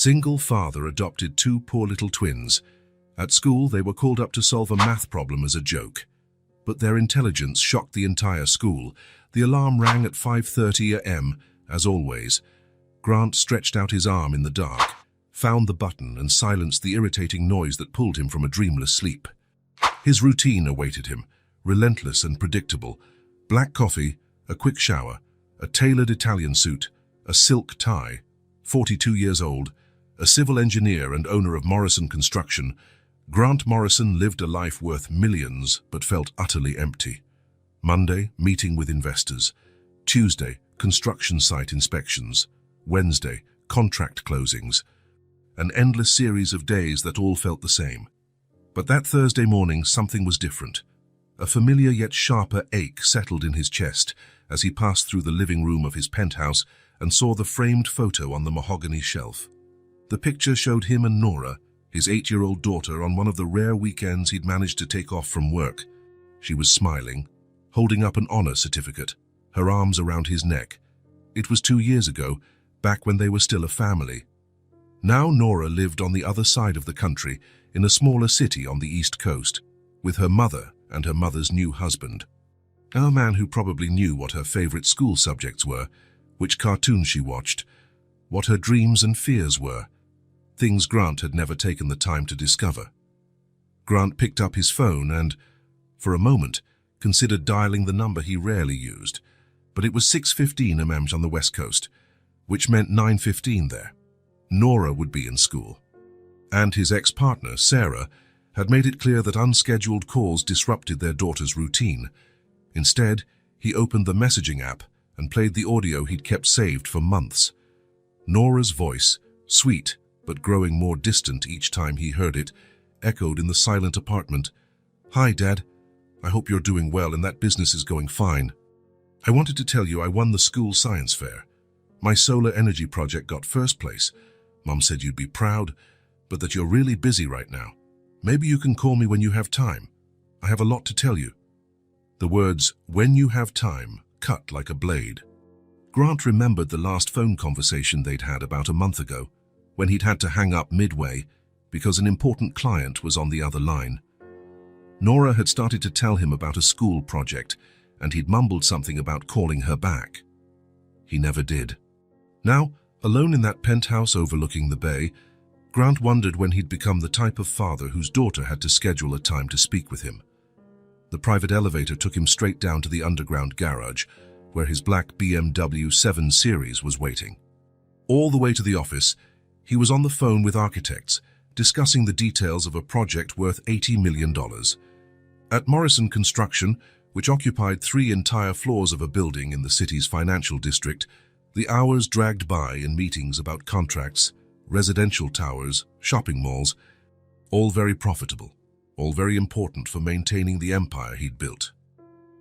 Single father adopted two poor little twins. At school, they were called up to solve a math problem as a joke. But their intelligence shocked the entire school. The alarm rang at 5:30 a.m., as always. Grant stretched out his arm in the dark, found the button and silenced the irritating noise that pulled him from a dreamless sleep. His routine awaited him, relentless and predictable. Black coffee, a quick shower, a tailored Italian suit, a silk tie. 42 years old, a civil engineer and owner of Morrison Construction, Grant Morrison lived a life worth millions but felt utterly empty. Monday, meeting with investors. Tuesday, construction site inspections. Wednesday, contract closings. An endless series of days that all felt the same. But that Thursday morning, something was different. A familiar yet sharper ache settled in his chest as he passed through the living room of his penthouse and saw the framed photo on the mahogany shelf. The picture showed him and Nora, his 8-year-old daughter, on one of the rare weekends he'd managed to take off from work. She was smiling, holding up an honor certificate, her arms around his neck. It was 2 years ago, back when they were still a family. Now Nora lived on the other side of the country, in a smaller city on the East Coast, with her mother and her mother's new husband. A man who probably knew what her favorite school subjects were, which cartoons she watched, what her dreams and fears were, things Grant had never taken the time to discover. Grant picked up his phone and, for a moment, considered dialing the number he rarely used, but it was 6:15 a.m. on the West Coast, which meant 9:15 there. Nora would be in school. And his ex-partner, Sarah, had made it clear that unscheduled calls disrupted their daughter's routine. Instead, he opened the messaging app and played the audio he'd kept saved for months. Nora's voice, sweet but growing more distant each time he heard it, echoed in the silent apartment. "Hi, Dad. I hope you're doing well and that business is going fine. I wanted to tell you I won the school science fair. My solar energy project got first place. Mom said you'd be proud, but that you're really busy right now. Maybe you can call me when you have time. I have a lot to tell you." The words, "when you have time," cut like a blade. Grant remembered the last phone conversation they'd had about a month ago, when he'd had to hang up midway because an important client was on the other line. Nora had started to tell him about a school project, and he'd mumbled something about calling her back. He never did. Now, alone in that penthouse overlooking the bay, Grant wondered when he'd become the type of father whose daughter had to schedule a time to speak with him. The private elevator took him straight down to the underground garage, where his black BMW 7 Series was waiting. All the way to the office, he was on the phone with architects, discussing the details of a project worth $80 million. At Morrison Construction, which occupied 3 entire floors of a building in the city's financial district, the hours dragged by in meetings about contracts, residential towers, shopping malls, all very profitable, all very important for maintaining the empire he'd built.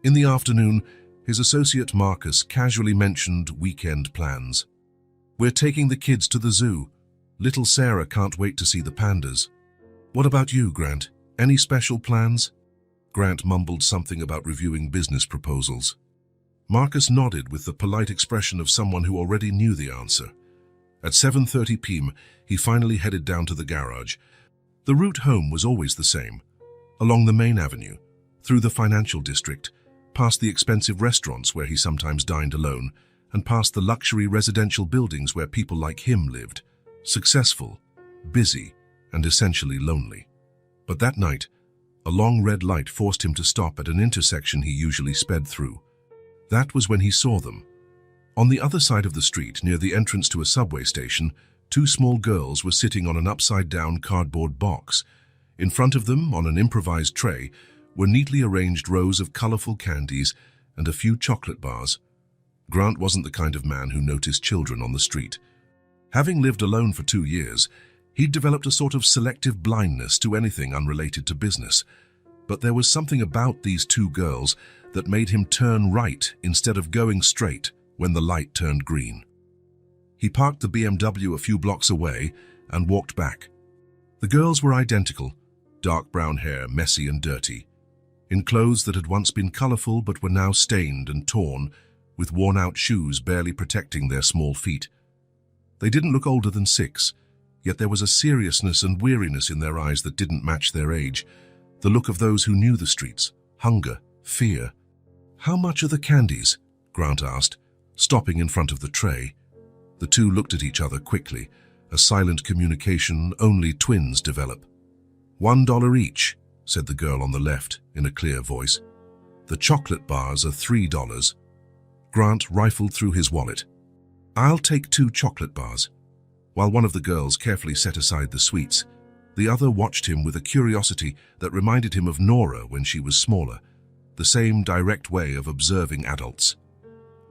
In the afternoon, his associate Marcus casually mentioned weekend plans. "We're taking the kids to the zoo. Little Sarah can't wait to see the pandas." "What about you, Grant? Any special plans?" Grant mumbled something about reviewing business proposals. Marcus nodded with the polite expression of someone who already knew the answer. At 7:30 p.m., he finally headed down to the garage. The route home was always the same. Along the main avenue, through the financial district, past the expensive restaurants where he sometimes dined alone, and past the luxury residential buildings where people like him lived. Successful, busy, and essentially lonely. But that night, a long red light forced him to stop at an intersection he usually sped through. That was when he saw them. On the other side of the street, near the entrance to a subway station, 2 small girls were sitting on an upside-down cardboard box. In front of them, on an improvised tray, were neatly arranged rows of colorful candies and a few chocolate bars. Grant wasn't the kind of man who noticed children on the street. Having lived alone for 2 years, he'd developed a sort of selective blindness to anything unrelated to business. But there was something about these 2 girls that made him turn right instead of going straight when the light turned green. He parked the BMW a few blocks away and walked back. The girls were identical, dark brown hair, messy and dirty, in clothes that had once been colorful but were now stained and torn, with worn-out shoes barely protecting their small feet. They didn't look older than 6, Yet there was a seriousness and weariness in their eyes that didn't match their age, the look of those who knew the streets, hunger, fear. "How much are the candies?" Grant asked, stopping in front of the tray. The two looked at each other quickly, a silent communication only twins develop. $1 each, said the girl on the left in a clear voice. The chocolate bars are $3. Grant rifled through his wallet. "I'll take 2 chocolate bars." While one of the girls carefully set aside the sweets, the other watched him with a curiosity that reminded him of Nora when she was smaller, the same direct way of observing adults.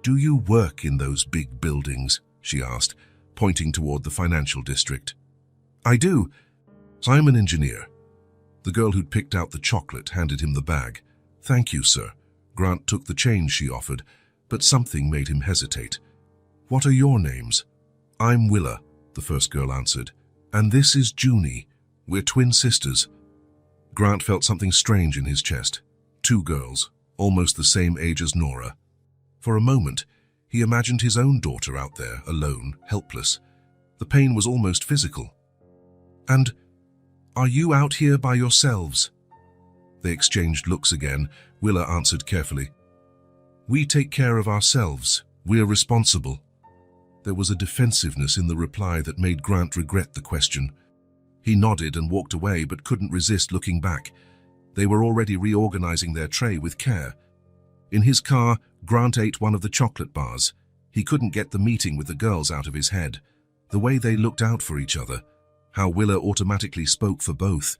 "Do you work in those big buildings?" she asked, pointing toward the financial district. "I do. I'm an engineer." The girl who'd picked out the chocolate handed him the bag. "Thank you, sir." Grant took the change she offered, but something made him hesitate. "What are your names?" "I'm Willa," the first girl answered. "And this is Junie. We're twin sisters." Grant felt something strange in his chest. 2 girls, almost the same age as Nora. For a moment, he imagined his own daughter out there, alone, helpless. The pain was almost physical. "And are you out here by yourselves?" They exchanged looks again. Willa answered carefully. "We take care of ourselves. We're responsible." There was a defensiveness in the reply that made Grant regret the question. He nodded and walked away, but couldn't resist looking back. They were already reorganizing their tray with care. In his car, Grant ate one of the chocolate bars. He couldn't get the meeting with the girls out of his head. The way they looked out for each other, how Willa automatically spoke for both.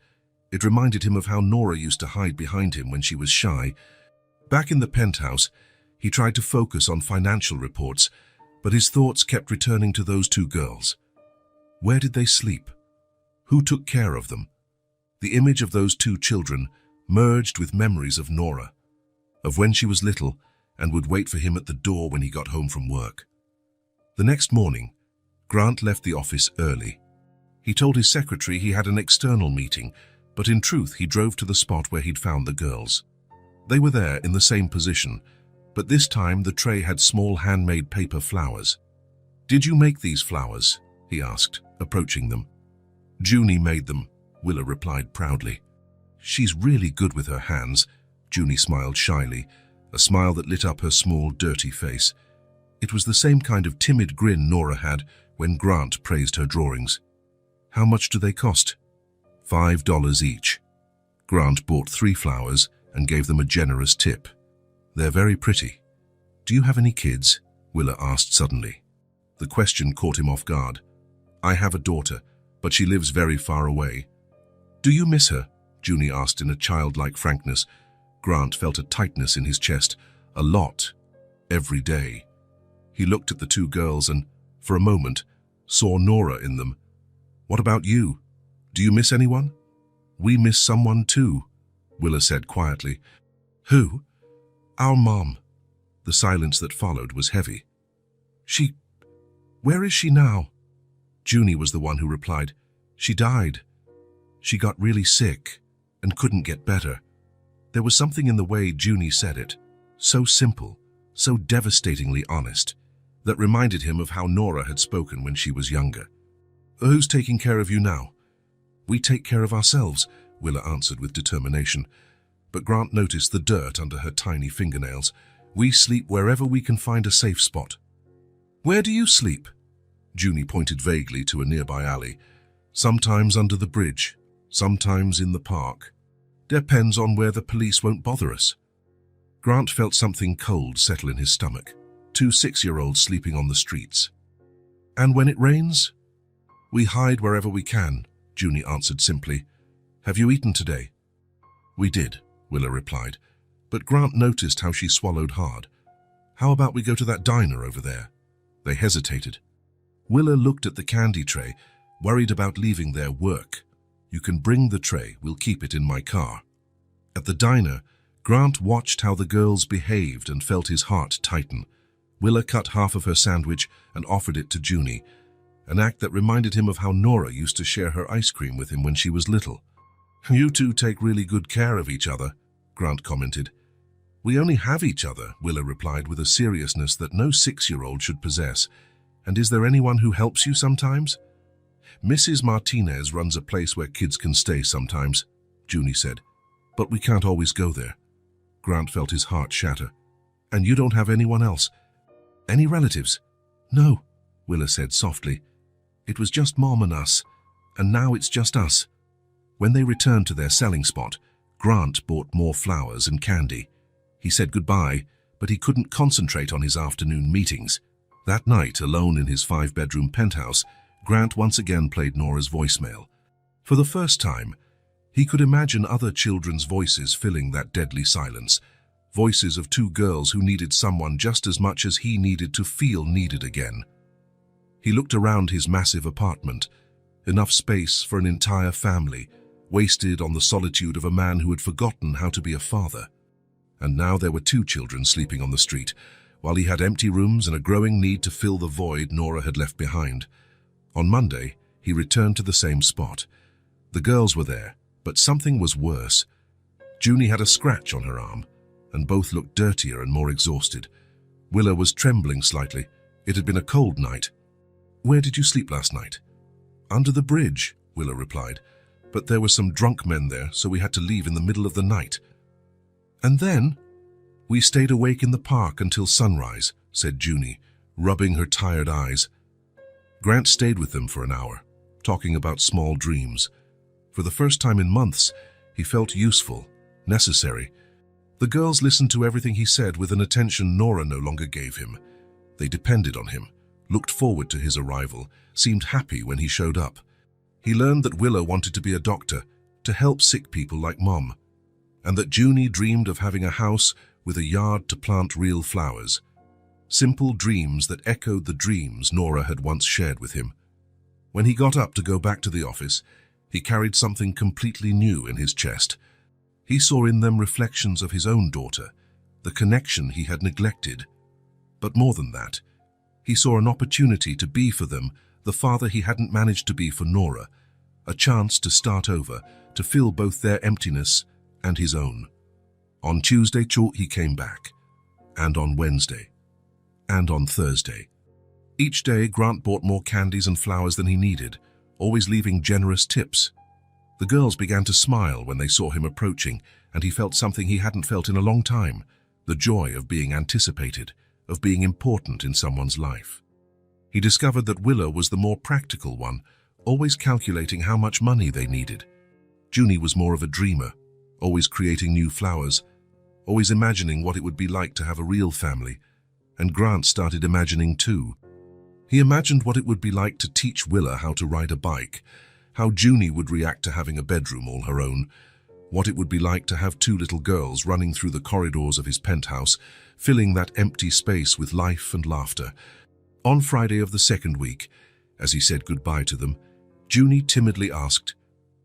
It reminded him of how Nora used to hide behind him when she was shy. Back in the penthouse, he tried to focus on financial reports, but his thoughts kept returning to those 2 girls. Where did they sleep? Who took care of them? The image of those 2 children merged with memories of Nora, of when she was little and would wait for him at the door when he got home from work. The next morning, Grant left the office early. He told his secretary he had an external meeting, but in truth he drove to the spot where he'd found the girls. They were there in the same position, but this time the tray had small handmade paper flowers. "Did you make these flowers?" he asked, approaching them. "Junie made them," Willa replied proudly. "She's really good with her hands." Junie smiled shyly, a smile that lit up her small, dirty face. It was the same kind of timid grin Nora had when Grant praised her drawings. "How much do they cost?" $5 each. Grant bought 3 flowers and gave them a generous tip. "They're very pretty." "Do you have any kids?" Willa asked suddenly. The question caught him off guard. "I have a daughter, but she lives very far away." "Do you miss her?" Junie asked in a childlike frankness. Grant felt a tightness in his chest. A lot. Every day. He looked at the 2 girls and, for a moment, saw Nora in them. "What about you? Do you miss anyone?" "We miss someone too," Willa said quietly. "Who?" "Our mom." The silence that followed was heavy. Where is she now?" Junie was the one who replied. "She died. She got really sick and couldn't get better." There was something in the way Junie said it, so simple, so devastatingly honest, that reminded him of how Nora had spoken when she was younger. "Who's taking care of you now?" "We take care of ourselves," Willa answered with determination. But Grant noticed the dirt under her tiny fingernails. "We sleep wherever we can find a safe spot." "Where do you sleep?" Junie pointed vaguely to a nearby alley. "Sometimes under the bridge, sometimes in the park. Depends on where the police won't bother us." Grant felt something cold settle in his stomach. 2 6-year-olds sleeping on the streets. "And when it rains?" "We hide wherever we can," Junie answered simply. "Have you eaten today?" "We did," Willa replied, but Grant noticed how she swallowed hard. "How about we go to that diner over there?" They hesitated. Willa looked at the candy tray, worried about leaving their work. "You can bring the tray, we'll keep it in my car." At the diner, Grant watched how the girls behaved and felt his heart tighten. Willa cut half of her sandwich and offered it to Junie, an act that reminded him of how Nora used to share her ice cream with him when she was little. "You two take really good care of each other," Grant commented. "We only have each other," Willa replied with a seriousness that no 6-year-old should possess. "And is there anyone who helps you sometimes?" Mrs. Martinez runs a place where kids can stay sometimes, Junie said. But we can't always go there. Grant felt his heart shatter. And you don't have anyone else? Any relatives? No, Willa said softly. It was just Mom and us, and now it's just us. When they returned to their selling spot, Grant bought more flowers and candy. He said goodbye, but he couldn't concentrate on his afternoon meetings. That night, alone in his 5-bedroom penthouse, Grant once again played Nora's voicemail. For the first time, he could imagine other children's voices filling that deadly silence, voices of 2 girls who needed someone just as much as he needed to feel needed again. He looked around his massive apartment, enough space for an entire family, wasted on the solitude of a man who had forgotten how to be a father. And now there were 2 children sleeping on the street, while he had empty rooms and a growing need to fill the void Nora had left behind. On Monday, he returned to the same spot. The girls were there, but something was worse. Junie had a scratch on her arm, and both looked dirtier and more exhausted. Willa was trembling slightly. It had been a cold night. Where did you sleep last night? Under the bridge, Willa replied. But there were some drunk men there, so we had to leave in the middle of the night. And then? We stayed awake in the park until sunrise, said Junie, rubbing her tired eyes. Grant stayed with them for an hour, talking about small dreams. For the first time in months, he felt useful, necessary. The girls listened to everything he said with an attention Nora no longer gave him. They depended on him, looked forward to his arrival, seemed happy when he showed up. He learned that Willa wanted to be a doctor, to help sick people like Mom, and that Junie dreamed of having a house with a yard to plant real flowers. Simple dreams that echoed the dreams Nora had once shared with him. When he got up to go back to the office, he carried something completely new in his chest. He saw in them reflections of his own daughter, the connection he had neglected. But more than that, he saw an opportunity to be for them the father he hadn't managed to be for Nora, a chance to start over, to fill both their emptiness and his own. On Tuesday, he came back, and on Wednesday, and on Thursday. Each day, Grant bought more candies and flowers than he needed, always leaving generous tips. The girls began to smile when they saw him approaching, and he felt something he hadn't felt in a long time, the joy of being anticipated, of being important in someone's life. He discovered that Willa was the more practical one, always calculating how much money they needed. Junie was more of a dreamer, always creating new flowers, always imagining what it would be like to have a real family, and Grant started imagining too. He imagined what it would be like to teach Willa how to ride a bike, how Junie would react to having a bedroom all her own, what it would be like to have 2 little girls running through the corridors of his penthouse, filling that empty space with life and laughter. On Friday of the 2nd week, as he said goodbye to them, Junie timidly asked,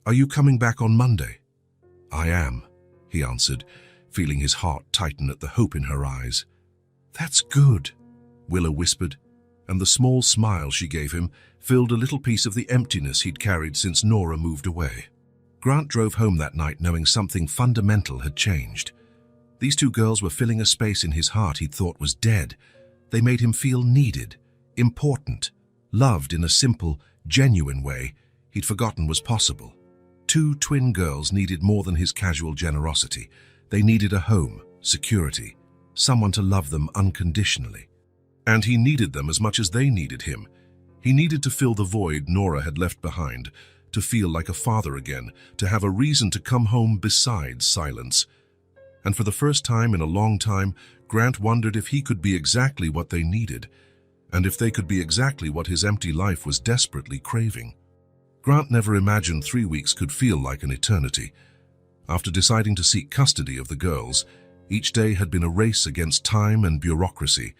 "Are you coming back on Monday?" "I am," he answered, feeling his heart tighten at the hope in her eyes. "That's good," Willa whispered, and the small smile she gave him filled a little piece of the emptiness he'd carried since Nora moved away. Grant drove home that night knowing something fundamental had changed. These 2 girls were filling a space in his heart he'd thought was dead. They made him feel needed, important, loved in a simple, genuine way he'd forgotten was possible. 2 twin girls needed more than his casual generosity. They needed a home, security, someone to love them unconditionally. And he needed them as much as they needed him. He needed to fill the void Nora had left behind, to feel like a father again, to have a reason to come home besides silence. And for the first time in a long time, Grant wondered if he could be exactly what they needed, and if they could be exactly what his empty life was desperately craving. Grant never imagined 3 weeks could feel like an eternity. After deciding to seek custody of the girls, each day had been a race against time and bureaucracy,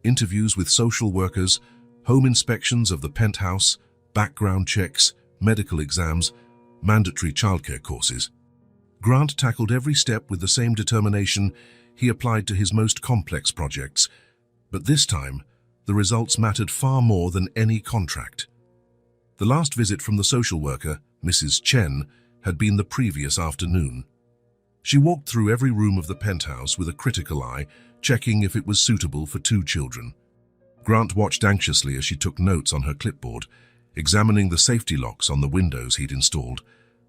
interviews with social workers, home inspections of the penthouse, background checks, medical exams, mandatory childcare courses. Grant tackled every step with the same determination he applied to his most complex projects, but this time, the results mattered far more than any contract. The last visit from the social worker, Mrs. Chen, had been the previous afternoon. She walked through every room of the penthouse with a critical eye, checking if it was suitable for 2 children. Grant watched anxiously as she took notes on her clipboard. examining the safety locks on the windows he'd installed,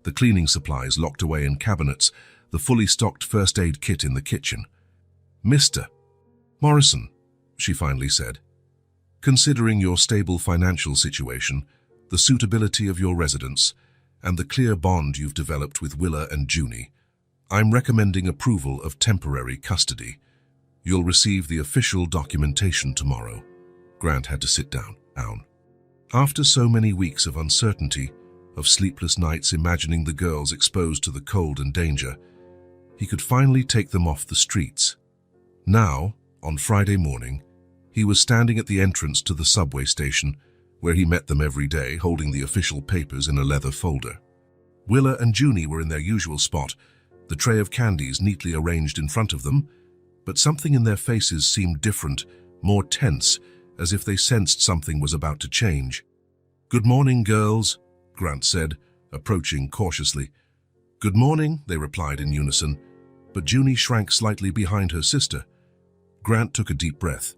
the cleaning supplies locked away in cabinets, the fully stocked first aid kit in the kitchen. "Mr. Morrison," she finally said, "considering your stable financial situation, the suitability of your residence, and the clear bond you've developed with Willa and Junie, I'm recommending approval of temporary custody. You'll receive the official documentation tomorrow." Grant had to sit down. After so many weeks of uncertainty, of sleepless nights imagining the girls exposed to the cold and danger, he could finally take them off the streets. Now, on Friday morning, he was standing at the entrance to the subway station, where he met them every day, holding the official papers in a leather folder. Willa and Junie were in their usual spot, the tray of candies neatly arranged in front of them, but something in their faces seemed different, more tense, as if they sensed something was about to change. "Good morning, girls," Grant said, approaching cautiously. "Good morning," they replied in unison, but Junie shrank slightly behind her sister. Grant took a deep breath.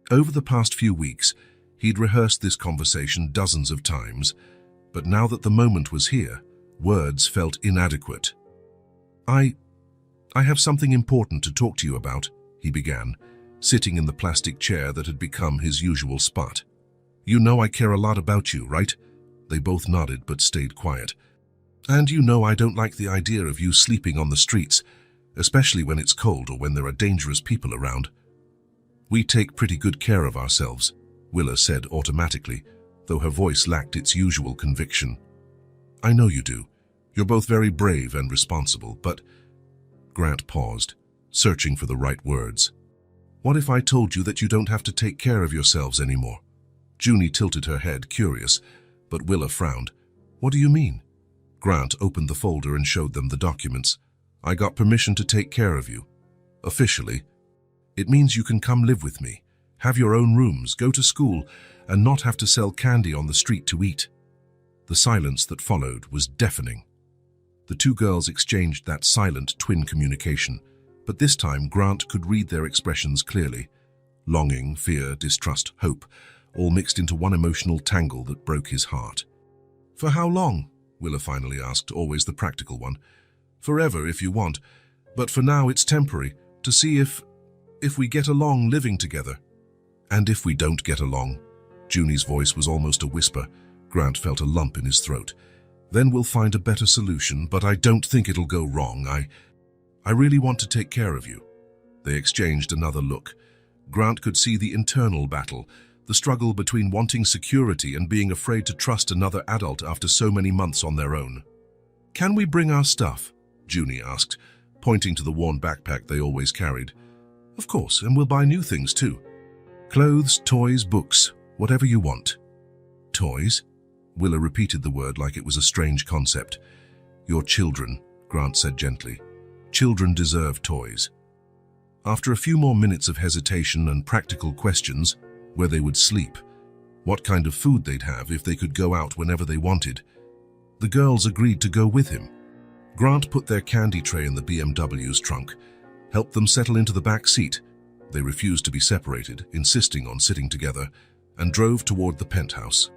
Over the past few weeks, he'd rehearsed this conversation dozens of times, but now that the moment was here, words felt inadequate. I have something important to talk to you about," he began, sitting in the plastic chair that had become his usual spot. "You know I care a lot about you, right?" They both nodded but stayed quiet. "And you know I don't like the idea of you sleeping on the streets, especially when it's cold or when there are dangerous people around." "We take pretty good care of ourselves," Willa said automatically, though her voice lacked its usual conviction. "I know you do. You're both very brave and responsible, but—" Grant paused, searching for the right words. "What if I told you that you don't have to take care of yourselves anymore?" Junie tilted her head, curious, but Willa frowned. "What do you mean?" Grant opened the folder and showed them the documents. "I got permission to take care of you. Officially. It means you can come live with me, have your own rooms, go to school, and not have to sell candy on the street to eat." The silence that followed was deafening. The two girls exchanged that silent twin communication, but this time Grant could read their expressions clearly. Longing, fear, distrust, hope, all mixed into one emotional tangle that broke his heart. "For how long?" Willa finally asked, always the practical one. "Forever, if you want, but for now it's temporary, to see if we get along living together." "And if we don't get along?" Junie's voice was almost a whisper. Grant felt a lump in his throat. "Then we'll find a better solution, but I don't think it'll go wrong. I really want to take care of you." They exchanged another look. Grant could see the internal battle, the struggle between wanting security and being afraid to trust another adult after so many months on their own. "Can we bring our stuff?" Junie asked, pointing to the worn backpack they always carried. "Of course, and we'll buy new things too. Clothes, toys, books, whatever you want." "Toys?" Willa repeated the word like it was a strange concept. "Your children," Grant said gently. "Children deserve toys." After a few more minutes of hesitation and practical questions, where they would sleep, what kind of food they'd have if they could go out whenever they wanted, the girls agreed to go with him. Grant put their candy tray in the BMW's trunk, helped them settle into the back seat. They refused to be separated, insisting on sitting together, and drove toward the penthouse.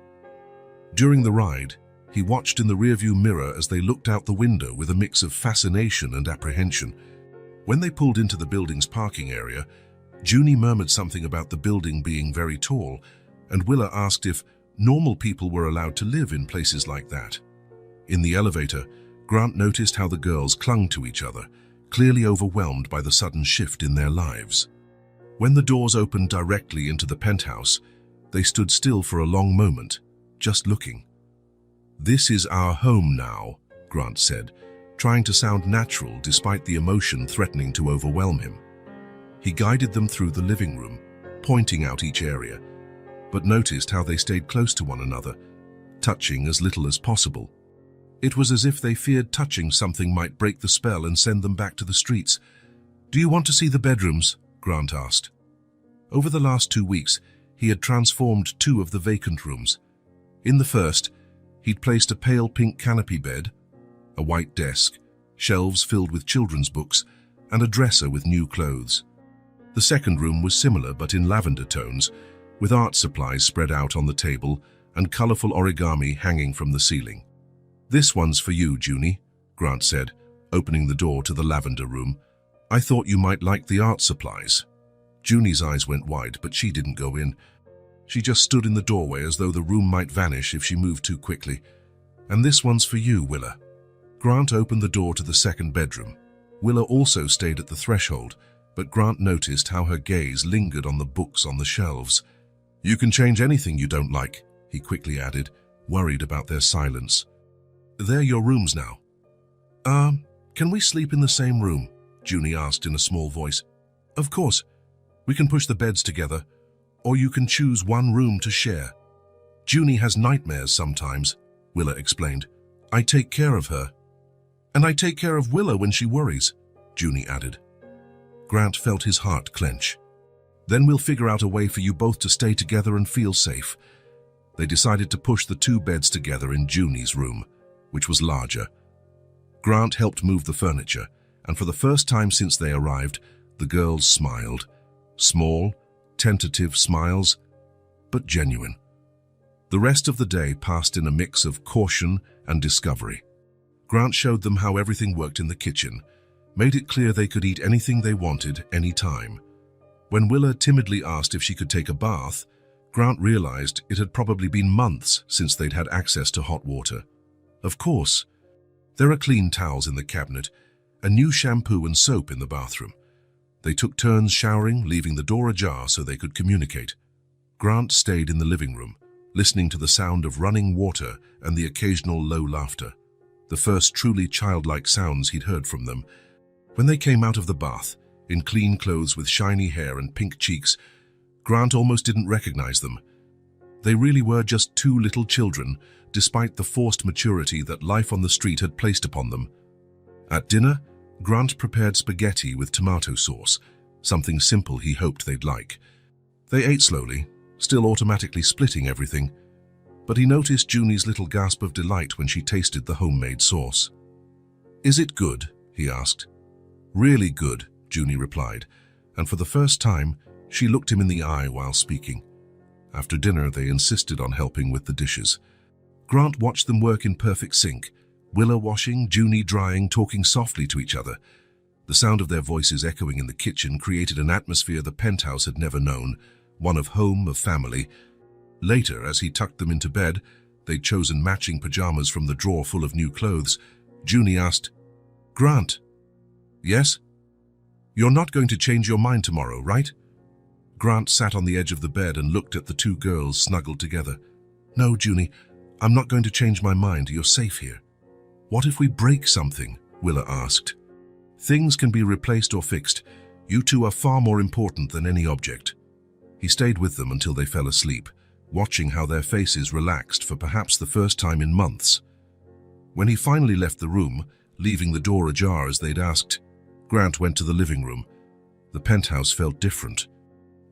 During the ride, he watched in the rearview mirror as they looked out the window with a mix of fascination and apprehension. When they pulled into the building's parking area, Junie murmured something about the building being very tall, and Willa asked if normal people were allowed to live in places like that. In the elevator, Grant noticed how the girls clung to each other, clearly overwhelmed by the sudden shift in their lives. When the doors opened directly into the penthouse, they stood still for a long moment, just looking. "This is our home now," Grant said, trying to sound natural despite the emotion threatening to overwhelm him. He guided them through the living room, pointing out each area, but noticed how they stayed close to one another, touching as little as possible. It was as if they feared touching something might break the spell and send them back to the streets. "Do you want to see the bedrooms?" Grant asked. Over the last 2 weeks, he had transformed 2 of the vacant rooms. In the first, he'd placed a pale pink canopy bed, a white desk, shelves filled with children's books, and a dresser with new clothes. The second room was similar but in lavender tones, with art supplies spread out on the table, and colorful origami hanging from the ceiling. "This one's for you, Junie," Grant said, opening the door to the lavender room. "I thought you might like the art supplies." Junie's eyes went wide, but she didn't go in. She just stood in the doorway as though the room might vanish if she moved too quickly. "And this one's for you, Willa." Grant opened the door to the second bedroom. Willa also stayed at the threshold, but Grant noticed how her gaze lingered on the books on the shelves. "You can change anything you don't like," he quickly added, worried about their silence. "They're your rooms now." Can we sleep in the same room?" Junie asked in a small voice. "Of course. We can push the beds together, or you can choose one room to share." "Junie has nightmares sometimes," Willa explained. "I take care of her." "And I take care of Willa when she worries," Junie added. Grant felt his heart clench. "Then we'll figure out a way for you both to stay together and feel safe." They decided to push the two beds together in Junie's room, which was larger. Grant helped move the furniture, and for the first time since they arrived, the girls smiled. Small, tentative smiles, but genuine. The rest of the day passed in a mix of caution and discovery. Grant showed them how everything worked in the kitchen, made it clear they could eat anything they wanted, anytime. When Willa timidly asked if she could take a bath, Grant realized it had probably been months since they'd had access to hot water. Of course, there are clean towels in the cabinet, and new shampoo and soap in the bathroom. They took turns showering, leaving the door ajar so they could communicate. Grant stayed in the living room, listening to the sound of running water and the occasional low laughter, the first truly childlike sounds he'd heard from them. When they came out of the bath, in clean clothes with shiny hair and pink cheeks, Grant almost didn't recognize them. They really were just two little children, despite the forced maturity that life on the street had placed upon them. At dinner, Grant prepared spaghetti with tomato sauce, something simple he hoped they'd like. They ate slowly, still automatically splitting everything, but he noticed Junie's little gasp of delight when she tasted the homemade sauce. "Is it good?" he asked. "Really good," Junie replied, and for the first time, she looked him in the eye while speaking. After dinner, they insisted on helping with the dishes. Grant watched them work in perfect sync, Willa washing, Junie drying, talking softly to each other. The sound of their voices echoing in the kitchen created an atmosphere the penthouse had never known, one of home, of family. Later, as he tucked them into bed, they'd chosen matching pajamas from the drawer full of new clothes, Junie asked, "Grant." "Yes?" "You're not going to change your mind tomorrow, right?" Grant sat on the edge of the bed and looked at the two girls snuggled together. "No, Junie, I'm not going to change my mind. You're safe here." "What if we break something?" Willa asked. "Things can be replaced or fixed. You two are far more important than any object." He stayed with them until they fell asleep, watching how their faces relaxed for perhaps the first time in months. When he finally left the room, leaving the door ajar as they'd asked, Grant went to the living room. The penthouse felt different.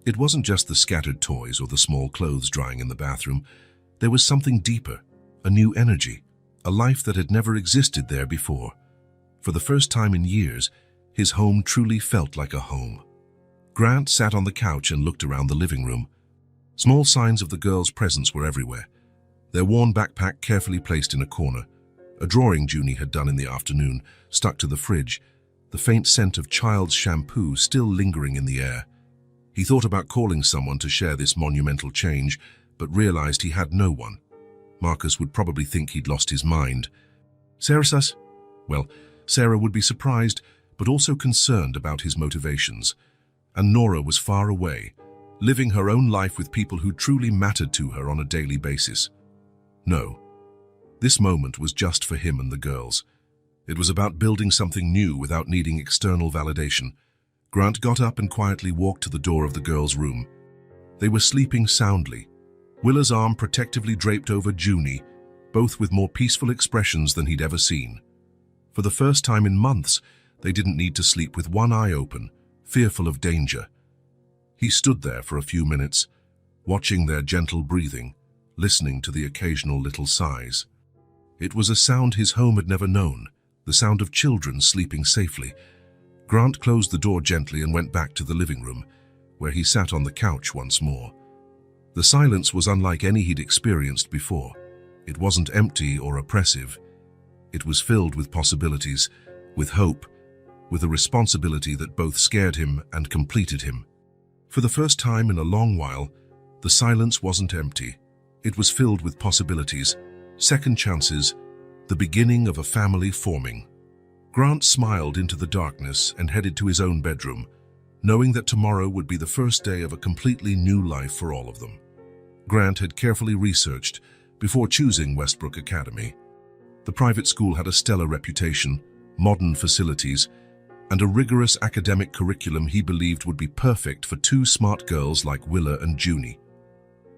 It wasn't just the scattered toys or the small clothes drying in the bathroom. There was something deeper, a new energy, a life that had never existed there before. For the first time in years, his home truly felt like a home. Grant sat on the couch and looked around the living room. Small signs of the girls' presence were everywhere. Their worn backpack carefully placed in a corner, a drawing Junie had done in the afternoon, stuck to the fridge, the faint scent of child's shampoo still lingering in the air. He thought about calling someone to share this monumental change, but realized he had no one. Marcus would probably think he'd lost his mind. Sarah? Well, Sarah would be surprised, but also concerned about his motivations. And Nora was far away, living her own life with people who truly mattered to her on a daily basis. No, this moment was just for him and the girls. It was about building something new without needing external validation. Grant got up and quietly walked to the door of the girls' room. They were sleeping soundly, Willa's arm protectively draped over Junie, both with more peaceful expressions than he'd ever seen. For the first time in months, they didn't need to sleep with one eye open, fearful of danger. He stood there for a few minutes, watching their gentle breathing, listening to the occasional little sighs. It was a sound his home had never known, the sound of children sleeping safely. Grant closed the door gently and went back to the living room, where he sat on the couch once more. The silence was unlike any he'd experienced before. It wasn't empty or oppressive. It was filled with possibilities, with hope, with a responsibility that both scared him and completed him. For the first time in a long while, the silence wasn't empty. It was filled with possibilities, second chances, the beginning of a family forming. Grant smiled into the darkness and headed to his own bedroom, knowing that tomorrow would be the first day of a completely new life for all of them. Grant had carefully researched before choosing Westbrook Academy. The private school had a stellar reputation, modern facilities, and a rigorous academic curriculum he believed would be perfect for two smart girls like Willa and Junie.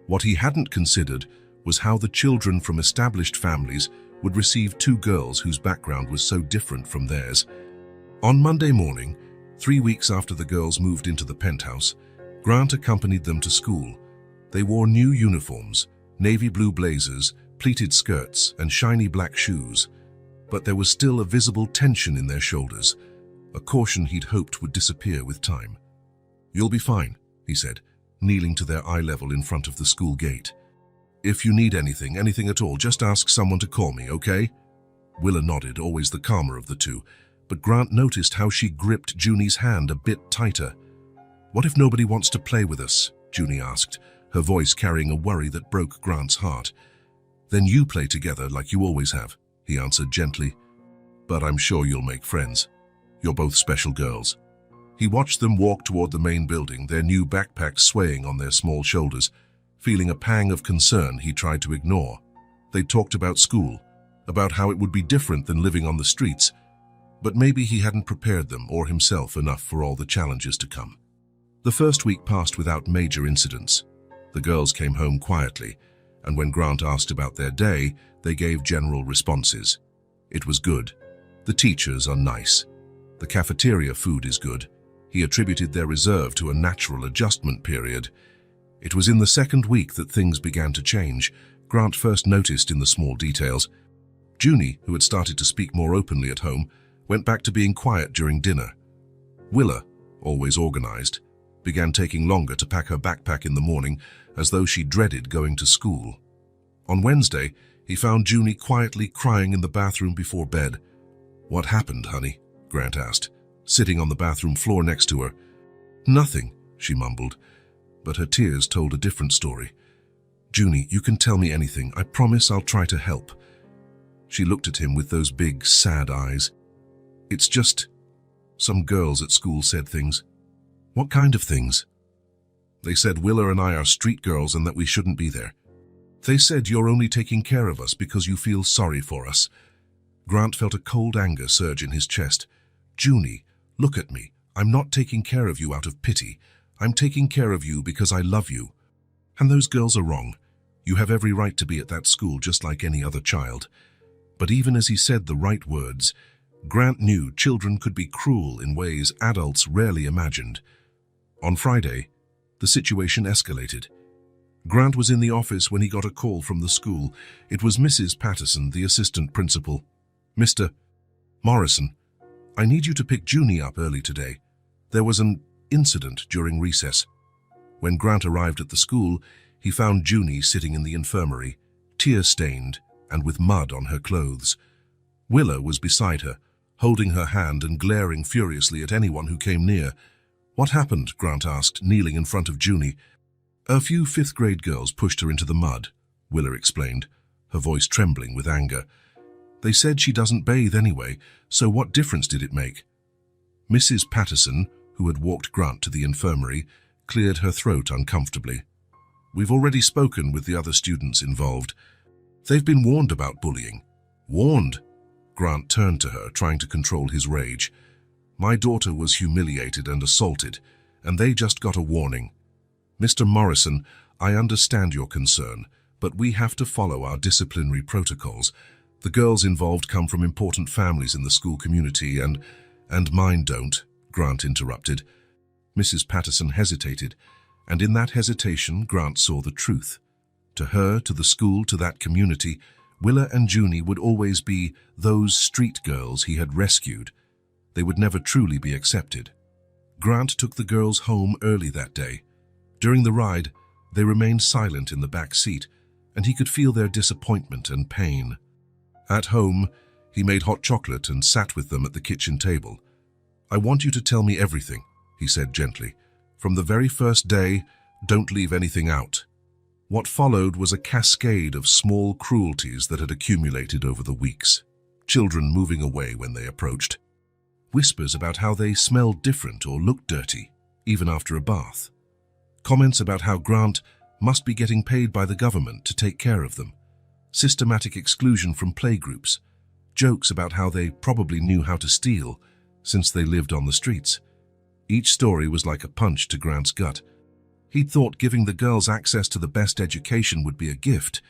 What he hadn't considered was how the children from established families would receive two girls whose background was so different from theirs. On Monday morning, 3 weeks after the girls moved into the penthouse, Grant accompanied them to school. They wore new uniforms, navy blue blazers, pleated skirts, and shiny black shoes. But there was still a visible tension in their shoulders, a caution he'd hoped would disappear with time. "You'll be fine," he said, kneeling to their eye level in front of the school gate. "If you need anything at all, just ask someone to call me, okay?" Willa nodded, always the calmer of the two, but Grant noticed how she gripped Junie's hand a bit tighter. "What if nobody wants to play with us?" Junie asked, her voice carrying a worry that broke Grant's heart. "Then you play together like you always have," he answered gently. "But I'm sure you'll make friends. You're both special girls." He watched them walk toward the main building, their new backpacks swaying on their small shoulders. Feeling a pang of concern he tried to ignore. They talked about school, about how it would be different than living on the streets, but maybe he hadn't prepared them or himself enough for all the challenges to come. The first week passed without major incidents. The girls came home quietly, and when Grant asked about their day, they gave general responses. It was good. The teachers are nice. The cafeteria food is good. He attributed their reserve to a natural adjustment period. It was in the second week that things began to change. Grant first noticed in the small details. Junie, who had started to speak more openly at home, went back to being quiet during dinner. Willa, always organized, began taking longer to pack her backpack in the morning, as though she dreaded going to school. On Wednesday, he found Junie quietly crying in the bathroom before bed. "What happened, honey?" Grant asked, sitting on the bathroom floor next to her. "Nothing," she mumbled, but her tears told a different story. "Junie, you can tell me anything. I promise I'll try to help." She looked at him with those big, sad eyes. "It's just, some girls at school said things." "What kind of things?" "They said Willa and I are street girls and that we shouldn't be there. They said you're only taking care of us because you feel sorry for us." Grant felt a cold anger surge in his chest. "Junie, look at me. I'm not taking care of you out of pity. I'm taking care of you because I love you. And those girls are wrong. You have every right to be at that school just like any other child." But even as he said the right words, Grant knew children could be cruel in ways adults rarely imagined. On Friday, the situation escalated. Grant was in the office when he got a call from the school. It was Mrs. Patterson, the assistant principal. "Mr. Morrison, I need you to pick Junie up early today. There was an incident during recess." When Grant arrived at the school, he found Junie sitting in the infirmary, tear-stained and with mud on her clothes. Willa was beside her, holding her hand and glaring furiously at anyone who came near. "What happened?" Grant asked, kneeling in front of Junie. "A few fifth-grade girls pushed her into the mud," Willa explained, her voice trembling with anger. "They said she doesn't bathe anyway, so what difference did it make?" Mrs. Patterson, who had walked Grant to the infirmary, cleared her throat uncomfortably. "We've already spoken with the other students involved. They've been warned about bullying." "Warned?" Grant turned to her, trying to control his rage. "My daughter was humiliated and assaulted, and they just got a warning. Mr. Morrison, I understand your concern, but we have to follow our disciplinary protocols. The girls involved come from important families in the school community, and mine don't," Grant interrupted. Mrs. Patterson hesitated, and in that hesitation, Grant saw the truth. To her, to the school, to that community, Willa and Junie would always be those street girls he had rescued. They would never truly be accepted. Grant took the girls home early that day. During the ride, They remained silent in the back seat, and he could feel their disappointment and pain. At home, he made hot chocolate and sat with them at the kitchen table. "I want you to tell me everything," he said gently. "From the very first day, don't leave anything out." What followed was a cascade of small cruelties that had accumulated over the weeks. Children moving away when they approached. Whispers about how they smelled different or looked dirty, even after a bath. Comments about how Grant must be getting paid by the government to take care of them. Systematic exclusion from playgroups. Jokes about how they probably knew how to steal, since they lived on the streets. Each story was like a punch to Grant's gut. He'd thought giving the girls access to the best education would be a gift,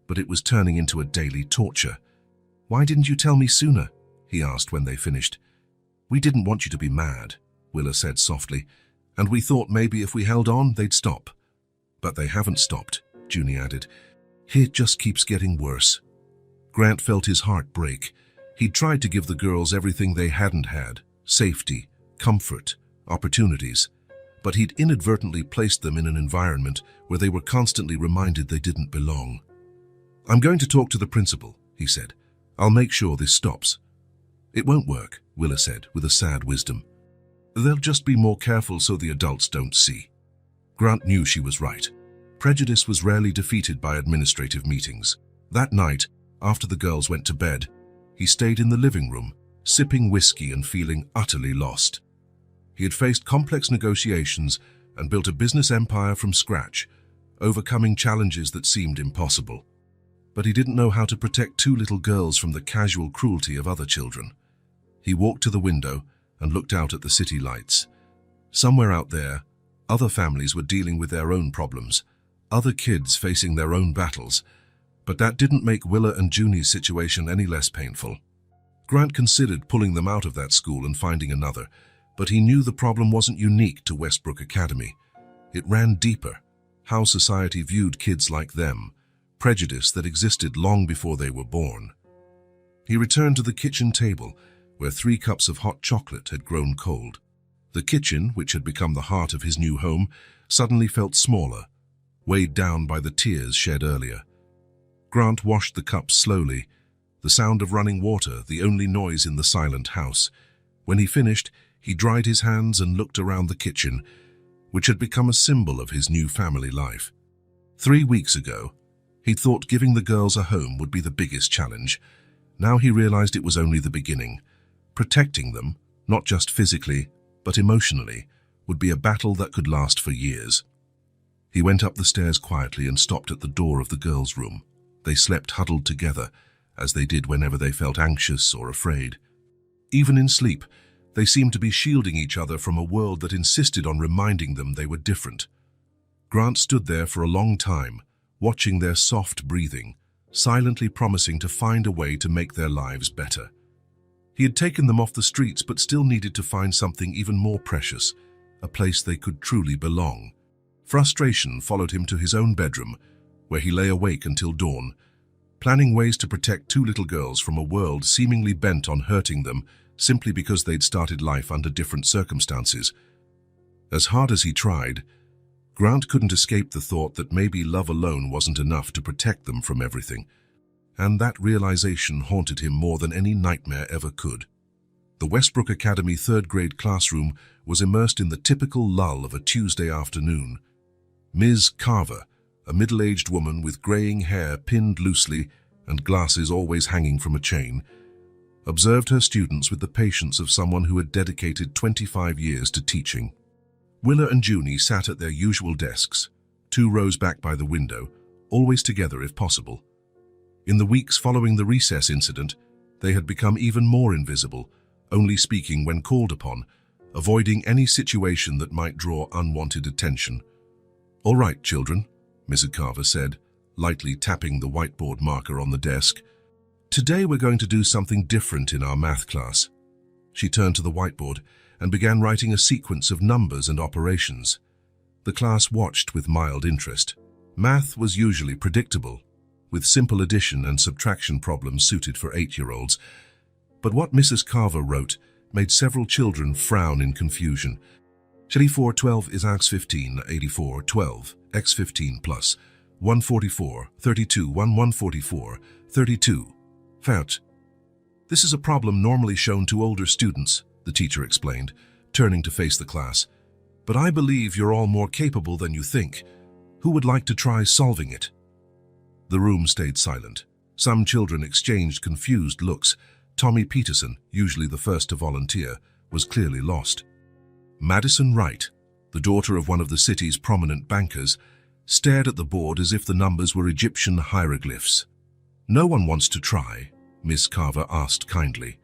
but it was turning into a daily torture. "Why didn't you tell me sooner?" he asked when they finished. "We didn't want you to be mad," Willa said softly, "and we thought maybe if we held on, they'd stop." "But they haven't stopped," Junie added. "It just keeps getting worse." Grant felt his heart break. He'd tried to give the girls everything they hadn't had: safety, comfort, opportunities. But he'd inadvertently placed them in an environment where they were constantly reminded they didn't belong. "I'm going to talk to the principal," he said. "I'll make sure this stops." "It won't work," Willa said with a sad wisdom. "They'll just be more careful so the adults don't see." Grant knew she was right. Prejudice was rarely defeated by administrative meetings. That night, after the girls went to bed, he stayed in the living room, sipping whiskey and feeling utterly lost. He had faced complex negotiations and built a business empire from scratch, overcoming challenges that seemed impossible. But he didn't know how to protect two little girls from the casual cruelty of other children. He walked to the window and looked out at the city lights. Somewhere out there, other families were dealing with their own problems, other kids facing their own battles, but that didn't make Willa and Junie's situation any less painful. Grant considered pulling them out of that school and finding another, but he knew the problem wasn't unique to Westbrook Academy. It ran deeper: how society viewed kids like them, prejudice that existed long before they were born. He returned to the kitchen table, where 3 cups of hot chocolate had grown cold. The kitchen, which had become the heart of his new home, suddenly felt smaller, weighed down by the tears shed earlier. Grant washed the cups slowly, the sound of running water the only noise in the silent house. When he finished, he dried his hands and looked around the kitchen, which had become a symbol of his new family life. 3 weeks ago, he'd thought giving the girls a home would be the biggest challenge. Now he realized it was only the beginning. Protecting them, not just physically, but emotionally, would be a battle that could last for years. He went up the stairs quietly and stopped at the door of the girls' room. They slept huddled together, as they did whenever they felt anxious or afraid. Even in sleep, they seemed to be shielding each other from a world that insisted on reminding them they were different. Grant stood there for a long time, watching their soft breathing, silently promising to find a way to make their lives better. He had taken them off the streets but still needed to find something even more precious, a place they could truly belong. Frustration followed him to his own bedroom, where he lay awake until dawn, planning ways to protect 2 little girls from a world seemingly bent on hurting them simply because they'd started life under different circumstances. As hard as he tried, Grant couldn't escape the thought that maybe love alone wasn't enough to protect them from everything, and that realization haunted him more than any nightmare ever could. The Westbrook Academy 3rd grade classroom was immersed in the typical lull of a Tuesday afternoon. Ms. Carver, a middle-aged woman with graying hair pinned loosely and glasses always hanging from a chain, observed her students with the patience of someone who had dedicated 25 years to teaching. Willa and Junie sat at their usual desks, 2 rows back by the window, always together if possible. In the weeks following the recess incident, they had become even more invisible, only speaking when called upon, avoiding any situation that might draw unwanted attention. "All right, children," Mrs. Carver said, lightly tapping the whiteboard marker on the desk. "Today we're going to do something different in our math class." She turned to the whiteboard and began writing a sequence of numbers and operations. The class watched with mild interest. Math was usually predictable, with simple addition and subtraction problems suited for 8-year-olds. But what Mrs. Carver wrote made several children frown in confusion. 8412 is x15, 8412, x15 plus 144, 32, 144, 32. Fouch. This is a problem normally shown to older students, the teacher explained, turning to face the class. But I believe you're all more capable than you think. Who would like to try solving it? The room stayed silent. Some children exchanged confused looks. Tommy Peterson, usually the first to volunteer, was clearly lost. Madison Wright, the daughter of one of the city's prominent bankers, stared at the board as if the numbers were Egyptian hieroglyphs. "No one wants to try?" Miss Carver asked kindly.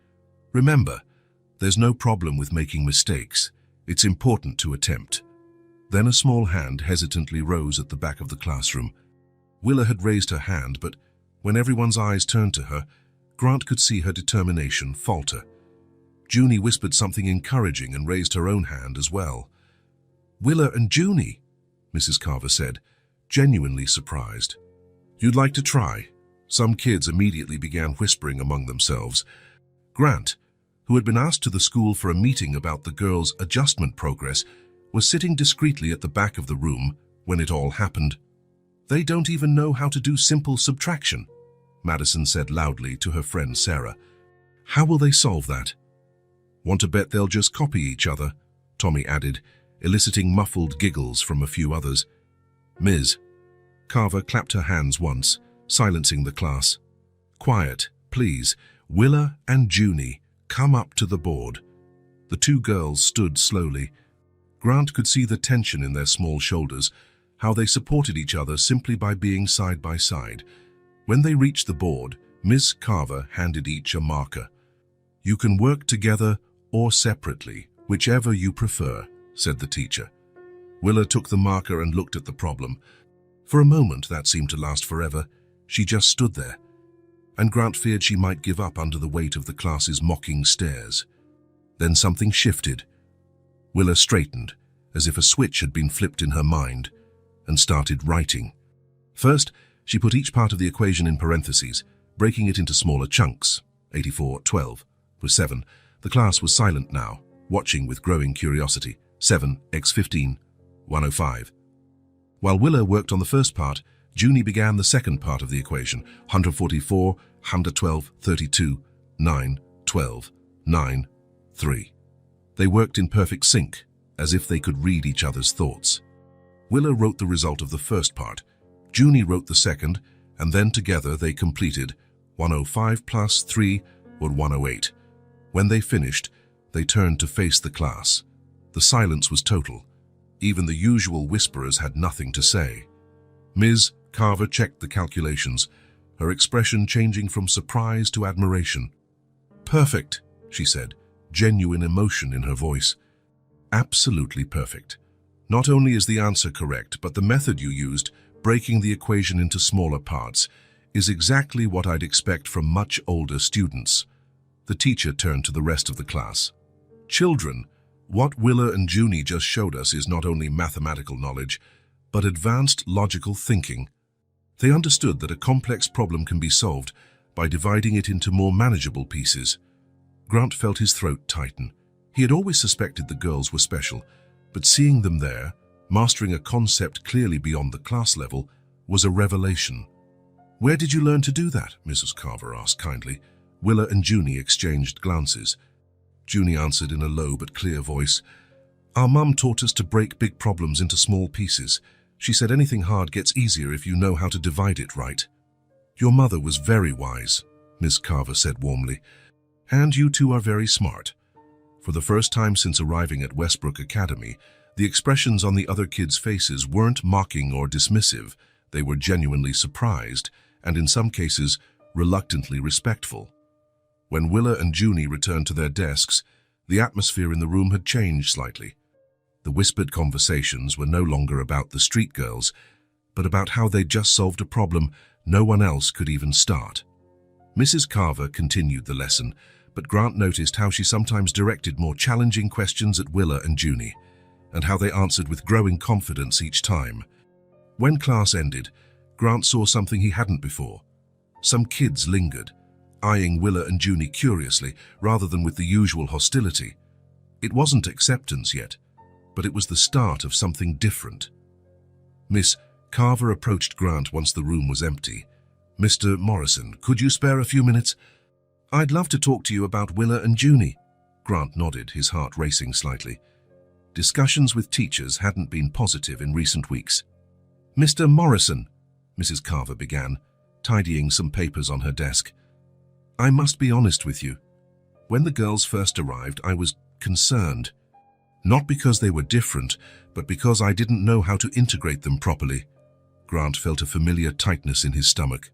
"Remember, there's no problem with making mistakes. It's important to attempt." Then a small hand hesitantly rose at the back of the classroom. Willa had raised her hand, but when everyone's eyes turned to her, Grant could see her determination falter. Junie whispered something encouraging and raised her own hand as well. "Willa and Junie," Mrs. Carver said, genuinely surprised. "You'd like to try?" Some kids immediately began whispering among themselves. Grant, who had been asked to the school for a meeting about the girls' adjustment progress, was sitting discreetly at the back of the room when it all happened. "They don't even know how to do simple subtraction," Madison said loudly to her friend Sarah. "How will they solve that?" "Want to bet they'll just copy each other?" Tommy added, eliciting muffled giggles from a few others. "Ms. Carver clapped her hands once, silencing the class. "Quiet, please. Willa and Junie, come up to the board." The two girls stood slowly. Grant could see the tension in their small shoulders, how they supported each other simply by being side by side. When they reached the board, Miss Carver handed each a marker. "You can work together or separately, whichever you prefer," said the teacher. Willa took the marker and looked at the problem. For a moment that seemed to last forever. She just stood there, and Grant feared she might give up under the weight of the class's mocking stares. Then something shifted. Willa straightened, as if a switch had been flipped in her mind, and started writing. First, she put each part of the equation in parentheses, breaking it into smaller chunks. 8412 was 7. The class was silent now, watching with growing curiosity. 7 x 15, 105. While Willa worked on the first part, Junie began the second part of the equation. 144, 112, 32, 9, 12, 9, 3. They worked in perfect sync, as if they could read each other's thoughts. Willa wrote the result of the first part. Junie wrote the second, and then together they completed 105 plus 3 or 108. When they finished, they turned to face the class. The silence was total. Even the usual whisperers had nothing to say. Ms. Carver checked the calculations, her expression changing from surprise to admiration. "Perfect," she said, genuine emotion in her voice. "Absolutely perfect. Not only is the answer correct, but the method you used, breaking the equation into smaller parts, is exactly what I'd expect from much older students." The teacher turned to the rest of the class. "Children, what Willa and Junie just showed us is not only mathematical knowledge, but advanced logical thinking. They understood that a complex problem can be solved by dividing it into more manageable pieces." Grant felt his throat tighten. He had always suspected the girls were special, but seeing them there, mastering a concept clearly beyond the class level, was a revelation. "Where did you learn to do that?" Mrs. Carver asked kindly. Willa and Junie exchanged glances. Junie answered in a low but clear voice, "Our mum taught us to break big problems into small pieces. She said anything hard gets easier if you know how to divide it right." "Your mother was very wise," Miss Carver said warmly. "And you two are very smart." For the first time since arriving at Westbrook Academy, the expressions on the other kids' faces weren't mocking or dismissive. They were genuinely surprised, and in some cases, reluctantly respectful. When Willa and Junie returned to their desks, the atmosphere in the room had changed slightly. The whispered conversations were no longer about the street girls, but about how they'd just solved a problem no one else could even start. Mrs. Carver continued the lesson, but Grant noticed how she sometimes directed more challenging questions at Willa and Junie, and how they answered with growing confidence each time. When class ended, Grant saw something he hadn't before. Some kids lingered, eyeing Willa and Junie curiously rather than with the usual hostility. It wasn't acceptance yet, but it was the start of something different. Miss Carver approached Grant once the room was empty. "Mr. Morrison, could you spare a few minutes?" "I'd love to talk to you about Willa and Junie." Grant nodded, his heart racing slightly. Discussions with teachers hadn't been positive in recent weeks. "Mr. Morrison," Mrs. Carver began, tidying some papers on her desk, "I must be honest with you. When the girls first arrived, I was concerned. Not because they were different, but because I didn't know how to integrate them properly." Grant felt a familiar tightness in his stomach.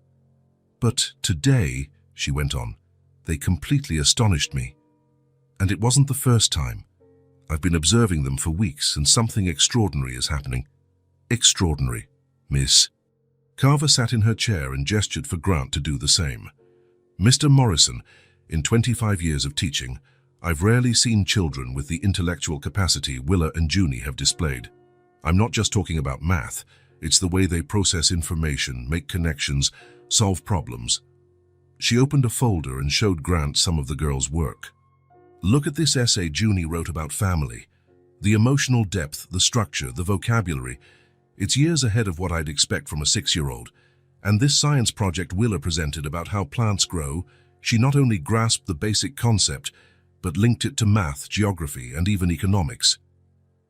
"But today," she went on, "they completely astonished me. And it wasn't the first time. I've been observing them for weeks, and something extraordinary is happening." "Extraordinary, Miss?" Carver sat in her chair and gestured for Grant to do the same. "Mr. Morrison, in 25 years of teaching, I've rarely seen children with the intellectual capacity Willa and Junie have displayed. I'm not just talking about math, it's the way they process information, make connections, solve problems." She opened a folder and showed Grant some of the girls' work. "Look at this essay Junie wrote about family. The emotional depth, the structure, the vocabulary. It's years ahead of what I'd expect from a 6-year-old. And this science project Willa presented about how plants grow, she not only grasped the basic concept, but linked it to math, geography, and even economics."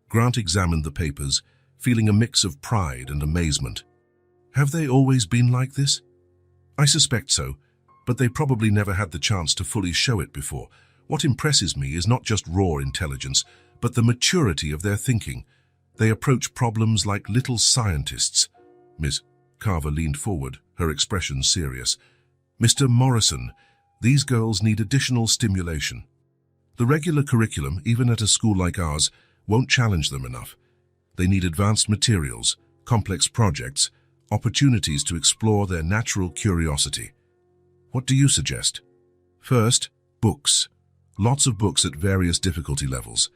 Grant examined the papers, feeling a mix of pride and amazement. "Have they always been like this?" "I suspect so, but they probably never had the chance to fully show it before. What impresses me is not just raw intelligence, but the maturity of their thinking. They approach problems like little scientists." Miss Carver leaned forward, her expression serious. "Mr. Morrison, these girls need additional stimulation. The regular curriculum, even at a school like ours, won't challenge them enough. They need advanced materials, complex projects, opportunities to explore their natural curiosity. What do you suggest?" "First, books. Lots of books at various difficulty levels.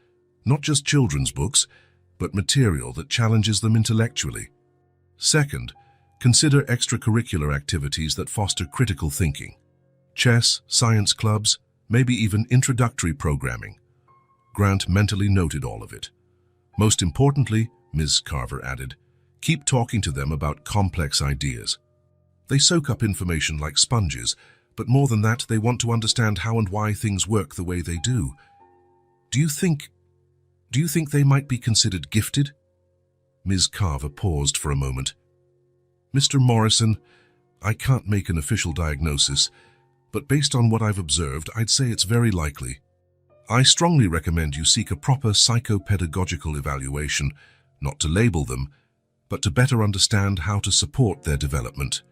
Not just children's books, but material that challenges them intellectually. Second, consider extracurricular activities that foster critical thinking. Chess, science clubs, maybe even introductory programming." Grant mentally noted all of it. "Most importantly," Ms. Carver added, "keep talking to them about complex ideas. They soak up information like sponges, but more than that, they want to understand how and why things work the way they do. Do you think they might be considered gifted?" Ms. Carver paused for a moment. "Mr. Morrison, I can't make an official diagnosis, but based on what I've observed, I'd say it's very likely. I strongly recommend you seek a proper psychopedagogical evaluation, not to label them, but to better understand how to support their development."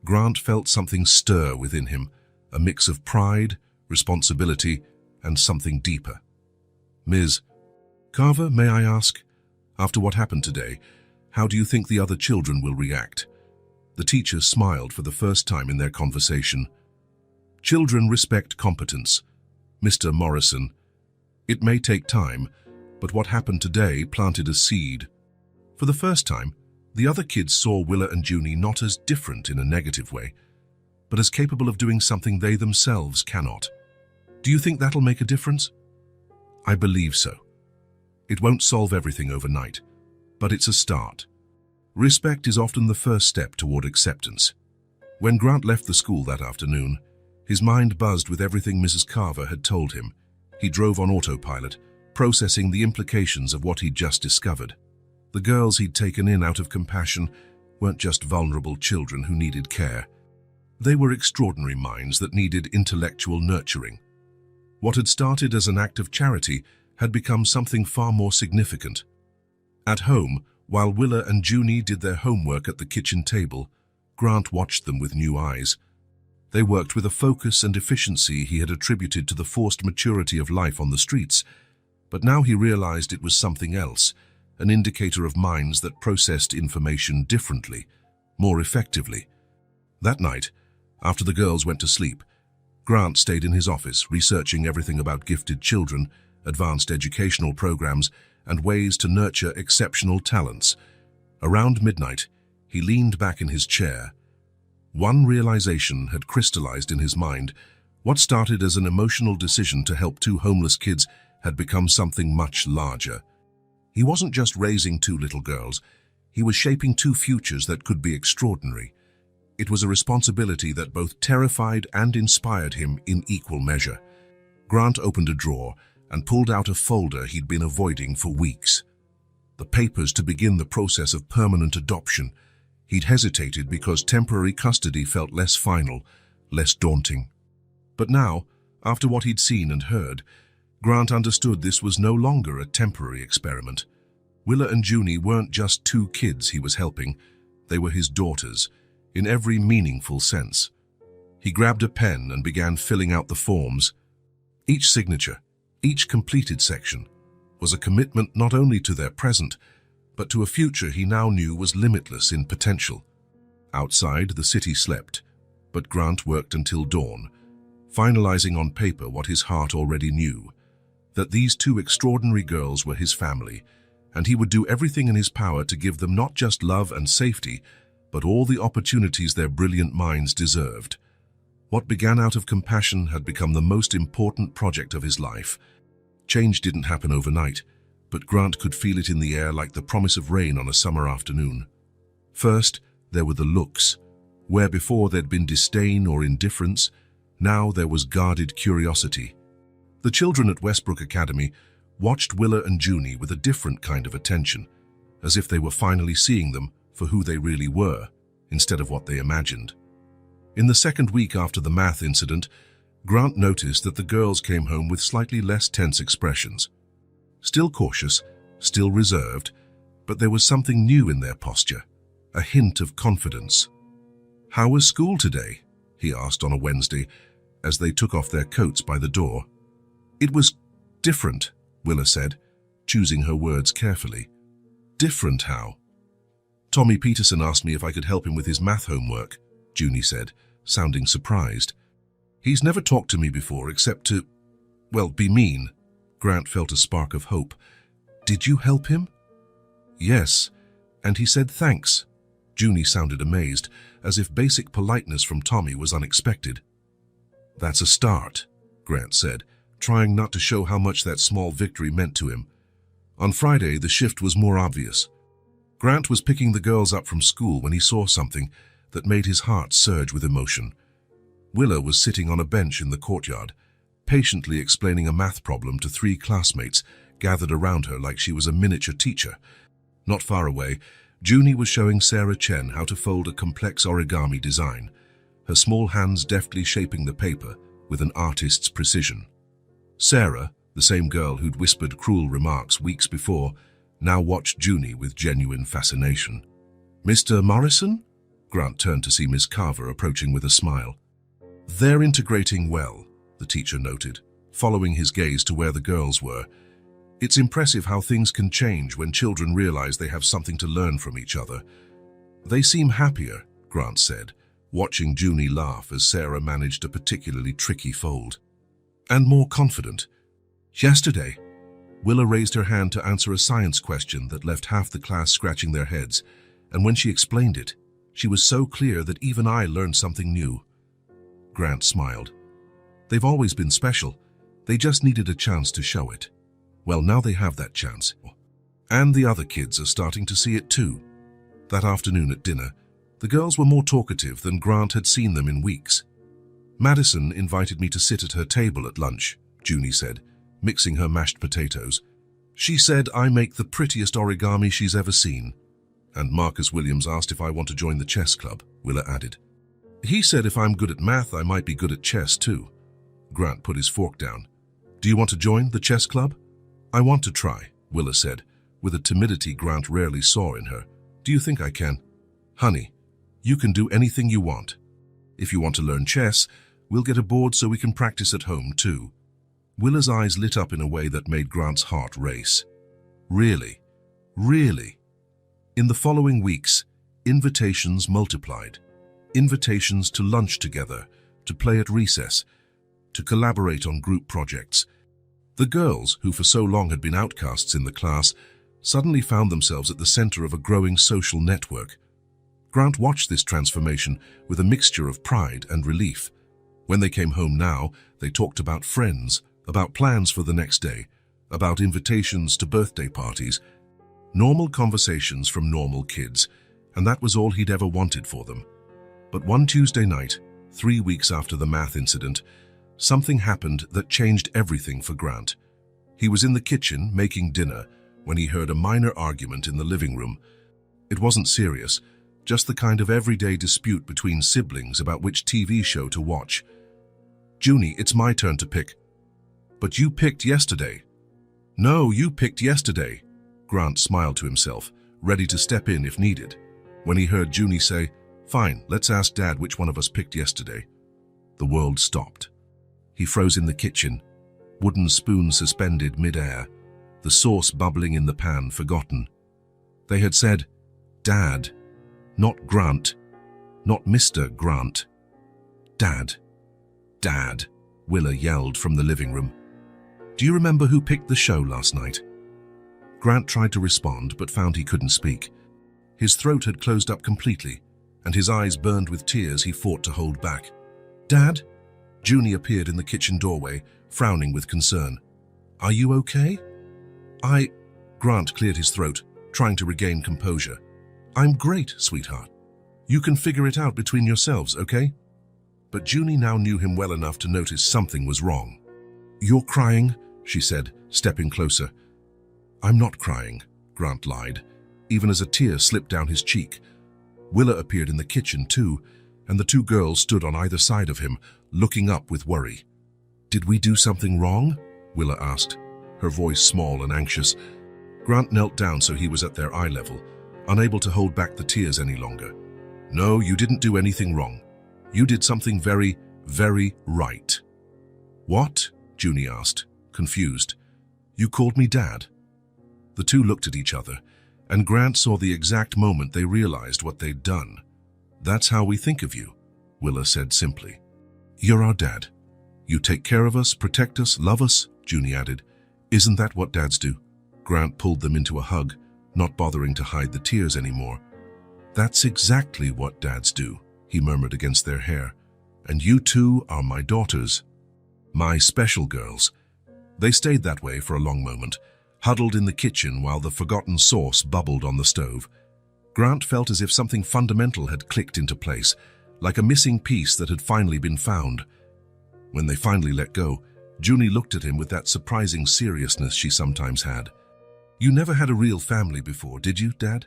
Grant felt something stir within him, a mix of pride, responsibility, and something deeper. "Ms. Carver, may I ask, after what happened today, how do you think the other children will react?" The teacher smiled for the first time in their conversation. "Children respect competence. Mr. Morrison, it may take time, but what happened today planted a seed." For the first time, the other kids saw Willa and Junie not as different in a negative way, but as capable of doing something they themselves cannot. "Do you think that'll make a difference?" "I believe so. It won't solve everything overnight, but it's a start. Respect is often the first step toward acceptance." When Grant left the school that afternoon, his mind buzzed with everything Mrs. Carver had told him. He drove on autopilot, processing the implications of what he'd just discovered. The girls he'd taken in out of compassion weren't just vulnerable children who needed care. They were extraordinary minds that needed intellectual nurturing. What had started as an act of charity had become something far more significant. At home, while Willa and Junie did their homework at the kitchen table, Grant watched them with new eyes. They worked with a focus and efficiency he had attributed to the forced maturity of life on the streets, but now he realized it was something else, an indicator of minds that processed information differently, more effectively. That night, after the girls went to sleep, Grant stayed in his office, researching everything about gifted children, advanced educational programs, and ways to nurture exceptional talents. Around midnight, he leaned back in his chair. One realization had crystallized in his mind. What started as an emotional decision to help two homeless kids had become something much larger. He wasn't just raising two little girls, he was shaping two futures that could be extraordinary. It was a responsibility that both terrified and inspired him in equal measure. Grant opened a drawer and pulled out a folder he'd been avoiding for weeks. The papers to begin the process of permanent adoption. He'd hesitated because temporary custody felt less final, less daunting. But now, after what he'd seen and heard, Grant understood this was no longer a temporary experiment. Willa and Junie weren't just two kids he was helping, they were his daughters, in every meaningful sense. He grabbed a pen and began filling out the forms. Each signature, each completed section, was a commitment not only to their present, but to a future he now knew was limitless in potential. Outside, the city slept, but Grant worked until dawn, finalizing on paper what his heart already knew, that these two extraordinary girls were his family, and he would do everything in his power to give them not just love and safety, but all the opportunities their brilliant minds deserved. What began out of compassion had become the most important project of his life. Change didn't happen overnight, but Grant could feel it in the air like the promise of rain on a summer afternoon. First, there were the looks. Where before there'd been disdain or indifference, now there was guarded curiosity. The children at Westbrook Academy watched Willa and Junie with a different kind of attention, as if they were finally seeing them for who they really were, instead of what they imagined. In the second week after the math incident, Grant noticed that the girls came home with slightly less tense expressions. Still cautious, still reserved, but there was something new in their posture, a hint of confidence. "How was school today?" he asked on a Wednesday, as they took off their coats by the door. "It was different," Willa said, choosing her words carefully. "Different how?" "Tommy Peterson asked me if I could help him with his math homework," Junie said, sounding surprised. "He's never talked to me before except to, well, be mean." Grant felt a spark of hope. "Did you help him?" "Yes, and he said thanks." Junie sounded amazed, as if basic politeness from Tommy was unexpected. "That's a start," Grant said, trying not to show how much that small victory meant to him. On Friday, the shift was more obvious. Grant was picking the girls up from school when he saw something that made his heart surge with emotion. Willa was sitting on a bench in the courtyard, patiently explaining a math problem to three classmates gathered around her like she was a miniature teacher. Not far away, Junie was showing Sarah Chen how to fold a complex origami design, her small hands deftly shaping the paper with an artist's precision. Sarah, the same girl who'd whispered cruel remarks weeks before, now watched Junie with genuine fascination. "Mr. Morrison?" Grant turned to see Miss Carver approaching with a smile. "They're integrating well," the teacher noted, following his gaze to where the girls were. "It's impressive how things can change when children realize they have something to learn from each other." "They seem happier," Grant said, watching Junie laugh as Sarah managed a particularly tricky fold. "And more confident." Yesterday, Willa raised her hand to answer a science question that left half the class scratching their heads, and when she explained it, she was so clear that even I learned something new. Grant smiled. "They've always been special. They just needed a chance to show it. Well, now they have that chance. And the other kids are starting to see it too." That afternoon at dinner, the girls were more talkative than Grant had seen them in weeks. "Madison invited me to sit at her table at lunch," Junie said, mixing her mashed potatoes. "She said I make the prettiest origami she's ever seen." "And Marcus Williams asked if I want to join the chess club," Willa added. "He said if I'm good at math, I might be good at chess too." Grant put his fork down. "Do you want to join the chess club?" "I want to try," Willa said, with a timidity Grant rarely saw in her. "Do you think I can?" "Honey, you can do anything you want. If you want to learn chess, we'll get a board so we can practice at home too." Willa's eyes lit up in a way that made Grant's heart race. Really? Really? In the following weeks, invitations multiplied. Invitations to lunch together, to play at recess, to collaborate on group projects. The girls, who for so long had been outcasts in the class, suddenly found themselves at the center of a growing social network. Grant watched this transformation with a mixture of pride and relief. When they came home now, they talked about friends, about plans for the next day, about invitations to birthday parties, Normal conversations from normal kids, and that was all he'd ever wanted for them. But one Tuesday night, 3 weeks after the math incident, something happened that changed everything for Grant. He was in the kitchen making dinner when he heard a minor argument in the living room. It wasn't serious, just the kind of everyday dispute between siblings about which TV show to watch. "Junie, it's my turn to pick." "But you picked yesterday." "No, you picked yesterday." Grant smiled to himself, ready to step in if needed, when he heard Junie say, "Fine, let's ask Dad which one of us picked yesterday." The world stopped. He froze in the kitchen, wooden spoon suspended mid-air, the sauce bubbling in the pan forgotten. They had said, "Dad," not Grant, not Mr. Grant. "Dad, Dad," Willa yelled from the living room. "Do you remember who picked the show last night?" Grant tried to respond but found he couldn't speak. His throat had closed up completely, and his eyes burned with tears he fought to hold back. "Dad?" Junie appeared in the kitchen doorway, frowning with concern. "Are you okay?" Grant cleared his throat, trying to regain composure. "I'm great, sweetheart. You can figure it out between yourselves, okay?" But Junie now knew him well enough to notice something was wrong. "You're crying," she said, stepping closer. "I'm not crying," Grant lied, even as a tear slipped down his cheek. Willa appeared in the kitchen too, and the two girls stood on either side of him, looking up with worry. "Did we do something wrong?" Willa asked, her voice small and anxious. Grant knelt down so he was at their eye level, unable to hold back the tears any longer. "No, you didn't do anything wrong. You did something very, very right." "What?" Junie asked, confused. "You called me Dad." The two looked at each other, and Grant saw the exact moment they realized what they'd done. "That's how we think of you," Willa said simply. "You're our dad. You take care of us, protect us, love us," Junie added. "Isn't that what dads do?" Grant pulled them into a hug, not bothering to hide the tears anymore. "That's exactly what dads do," he murmured against their hair. "And you two are my daughters. My special girls." They stayed that way for a long moment, huddled in the kitchen while the forgotten sauce bubbled on the stove. Grant felt as if something fundamental had clicked into place, like a missing piece that had finally been found. When they finally let go, Junie looked at him with that surprising seriousness she sometimes had. "You never had a real family before, did you, Dad?"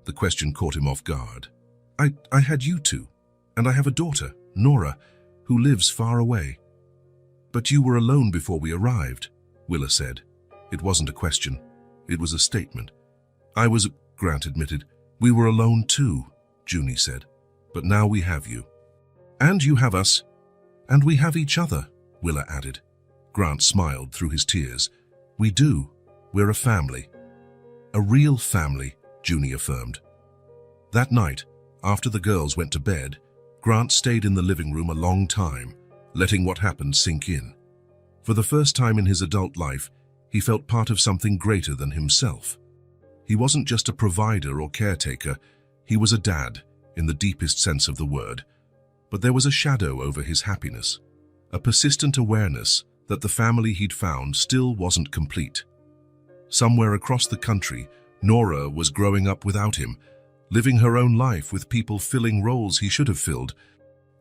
The question caught him off guard. I had you two, and I have a daughter, Nora, who lives far away." "But you were alone before we arrived," Willa said. It wasn't a question. It was a statement. Grant admitted. "We were alone too," Junie said. "But now we have you. And you have us. And we have each other," Willa added. Grant smiled through his tears. "We do. We're a family." "A real family," Junie affirmed. That night, after the girls went to bed, Grant stayed in the living room a long time, letting what happened sink in. For the first time in his adult life, he felt part of something greater than himself. He wasn't just a provider or caretaker, he was a dad, in the deepest sense of the word. But there was a shadow over his happiness, a persistent awareness that the family he'd found still wasn't complete. Somewhere across the country, Nora was growing up without him, living her own life with people filling roles he should have filled.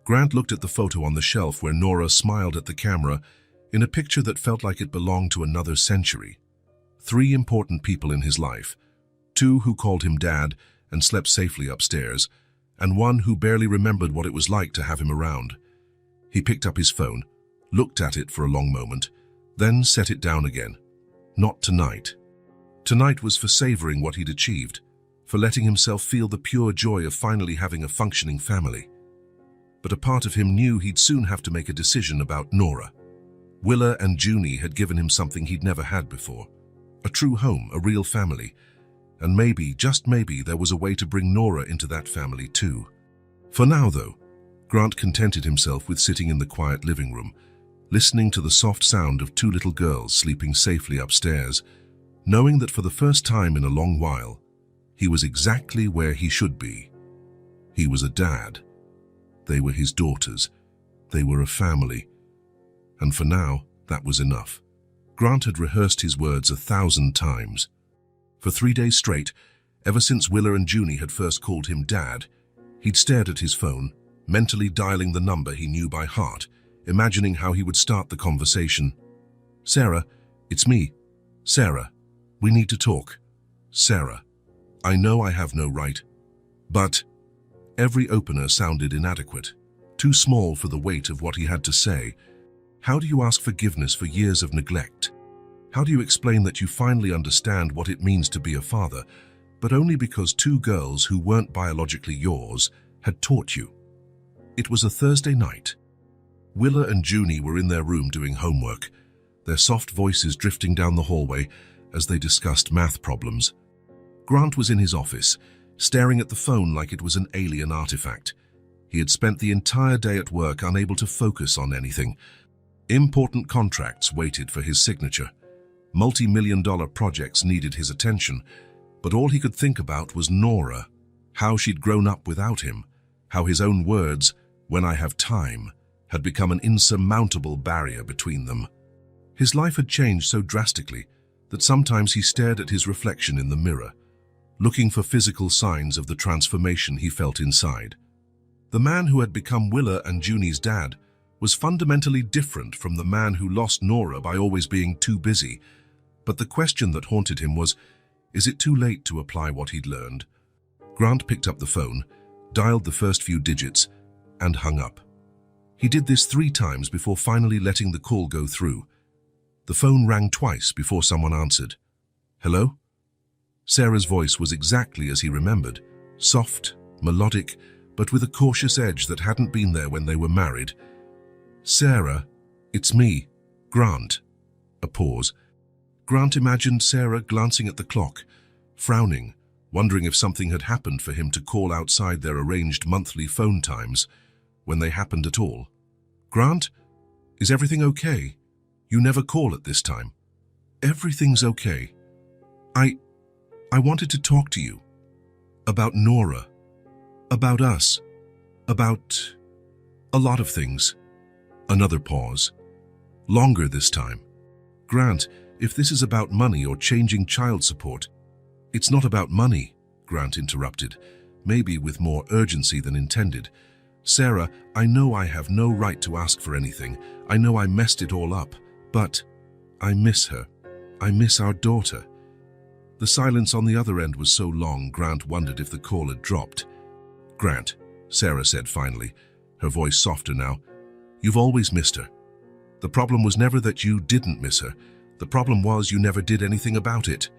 Grant looked at the photo on the shelf where Nora smiled at the camera in a picture that felt like it belonged to another century. 3 important people in his life, 2 who called him Dad and slept safely upstairs, and 1 who barely remembered what it was like to have him around. He picked up his phone, looked at it for a long moment, then set it down again. Not tonight. Tonight was for savoring what he'd achieved, for letting himself feel the pure joy of finally having a functioning family. But a part of him knew he'd soon have to make a decision about Nora. Willa and Junie had given him something he'd never had before. A true home, a real family. And maybe, just maybe, there was a way to bring Nora into that family too. For now, though, Grant contented himself with sitting in the quiet living room, listening to the soft sound of 2 little girls sleeping safely upstairs, knowing that for the first time in a long while, he was exactly where he should be. He was a dad. They were his daughters. They were a family. And for now, that was enough. Grant had rehearsed his words 1,000 times. For 3 days straight, ever since Willa and Junie had first called him Dad, he'd stared at his phone, mentally dialing the number he knew by heart, imagining how he would start the conversation. "Sarah, it's me. Sarah, we need to talk. Sarah, I know I have no right." But every opener sounded inadequate, too small for the weight of what he had to say. How do you ask forgiveness for years of neglect? How do you explain that you finally understand what it means to be a father, but only because two girls who weren't biologically yours had taught you? It was a Thursday night. Willa and Junie were in their room doing homework, their soft voices drifting down the hallway as they discussed math problems. Grant was in his office, staring at the phone like it was an alien artifact. He had spent the entire day at work unable to focus on anything. Important contracts waited for his signature. Multi-million-dollar projects needed his attention, but all he could think about was Nora, how she'd grown up without him, how his own words, "when I have time," had become an insurmountable barrier between them. His life had changed so drastically that sometimes he stared at his reflection in the mirror, looking for physical signs of the transformation he felt inside. The man who had become Willa and Junie's dad was fundamentally different from the man who lost Nora by always being too busy. But the question that haunted him was, is it too late to apply what he'd learned? Grant picked up the phone, dialed the first few digits, and hung up. He did this 3 times before finally letting the call go through. The phone rang twice before someone answered. "Hello?" Sarah's voice was exactly as he remembered, soft, melodic, but with a cautious edge that hadn't been there when they were married. "Sarah, it's me, Grant." A pause. Grant imagined Sarah glancing at the clock, frowning, wondering if something had happened for him to call outside their arranged monthly phone times, when they happened at all. "Grant, is everything okay? You never call at this time." "Everything's okay. I wanted to talk to you. About Nora. About us. About a lot of things." Another pause. Longer this time. "Grant, if this is about money or changing child support—" "It's not about money," Grant interrupted, maybe with more urgency than intended. "Sarah, I know I have no right to ask for anything. I know I messed it all up, but I miss her. I miss our daughter." The silence on the other end was so long, Grant wondered if the call had dropped. "Grant," Sarah said finally, her voice softer now, "you've always missed her. The problem was never that you didn't miss her. The problem was you never did anything about it."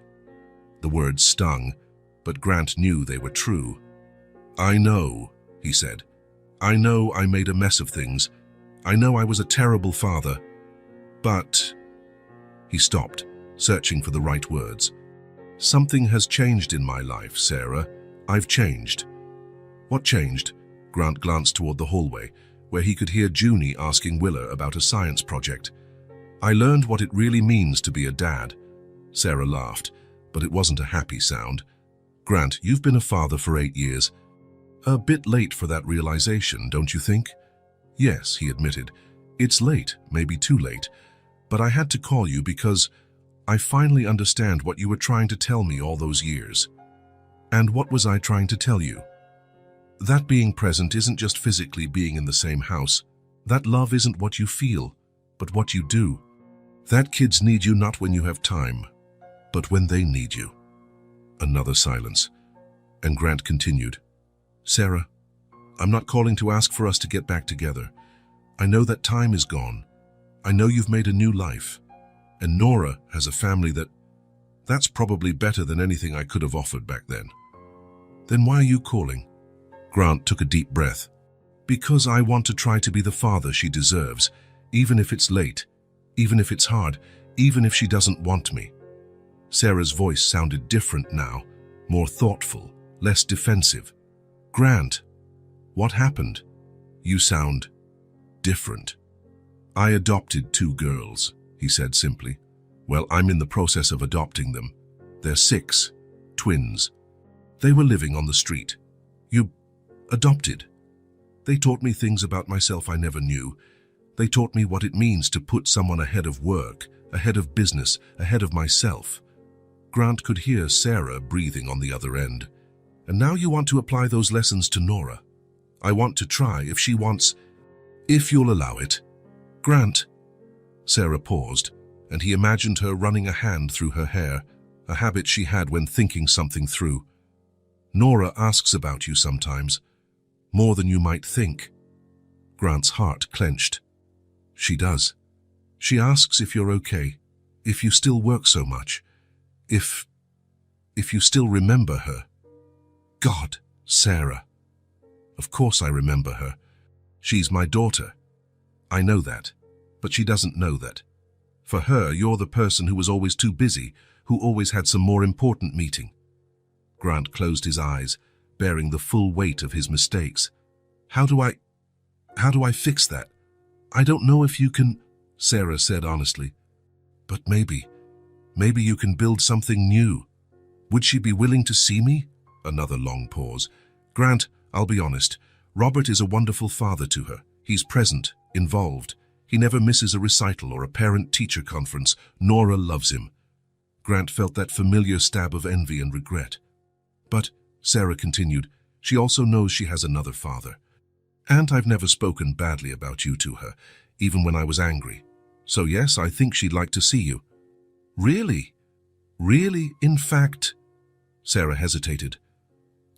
The words stung, but Grant knew they were true. "I know," he said. "I know I made a mess of things. I know I was a terrible father. But—" He stopped, searching for the right words. "Something has changed in my life, Sarah. I've changed." "What changed?" Grant glanced toward the hallway, where he could hear Junie asking Willa about a science project. "I learned what it really means to be a dad." Sarah laughed, but it wasn't a happy sound. "Grant, you've been a father for 8 years. A bit late for that realization, don't you think?" "Yes," he admitted. "It's late, maybe too late. But I had to call you because I finally understand what you were trying to tell me all those years." "And what was I trying to tell you?" "That being present isn't just physically being in the same house. That love isn't what you feel, but what you do. That kids need you not when you have time, but when they need you." Another silence, and Grant continued. "Sarah, I'm not calling to ask for us to get back together. I know that time is gone. I know you've made a new life. And Nora has a family that's probably better than anything I could have offered back then." "Then why are you calling?" Grant took a deep breath. "Because I want to try to be the father she deserves, even if it's late, even if it's hard, even if she doesn't want me." Sarah's voice sounded different now, more thoughtful, less defensive. "Grant, what happened? You sound different." "I adopted 2 girls," he said simply. "Well, I'm in the process of adopting them. They're 6, twins. They were living on the street." "You adopted?" "They taught me things about myself I never knew. They taught me what it means to put someone ahead of work, ahead of business, ahead of myself." Grant could hear Sarah breathing on the other end. And now you want to apply those lessons to Nora. I want to try if she wants, if you'll allow it. Grant. Sarah paused, and he imagined her running a hand through her hair, a habit she had when thinking something through. Nora asks about you sometimes, more than you might think. Grant's heart clenched. She does. She asks if you're okay, if you still work so much, if you still remember her. God, Sarah. Of course I remember her. She's my daughter. I know that, but she doesn't know that. For her, you're the person who was always too busy, who always had some more important meeting. Grant closed his eyes, bearing the full weight of his mistakes. How do I fix that? I don't know if you can, Sarah said honestly. But maybe you can build something new. Would she be willing to see me? Another long pause. Grant, I'll be honest. Robert is a wonderful father to her. He's present, involved. He never misses a recital or a parent-teacher conference. Nora loves him. Grant felt that familiar stab of envy and regret. But, Sarah continued, she also knows she has another father. And I've never spoken badly about you to her, even when I was angry. So yes, I think she'd like to see you. Really? Really? In fact, Sarah hesitated.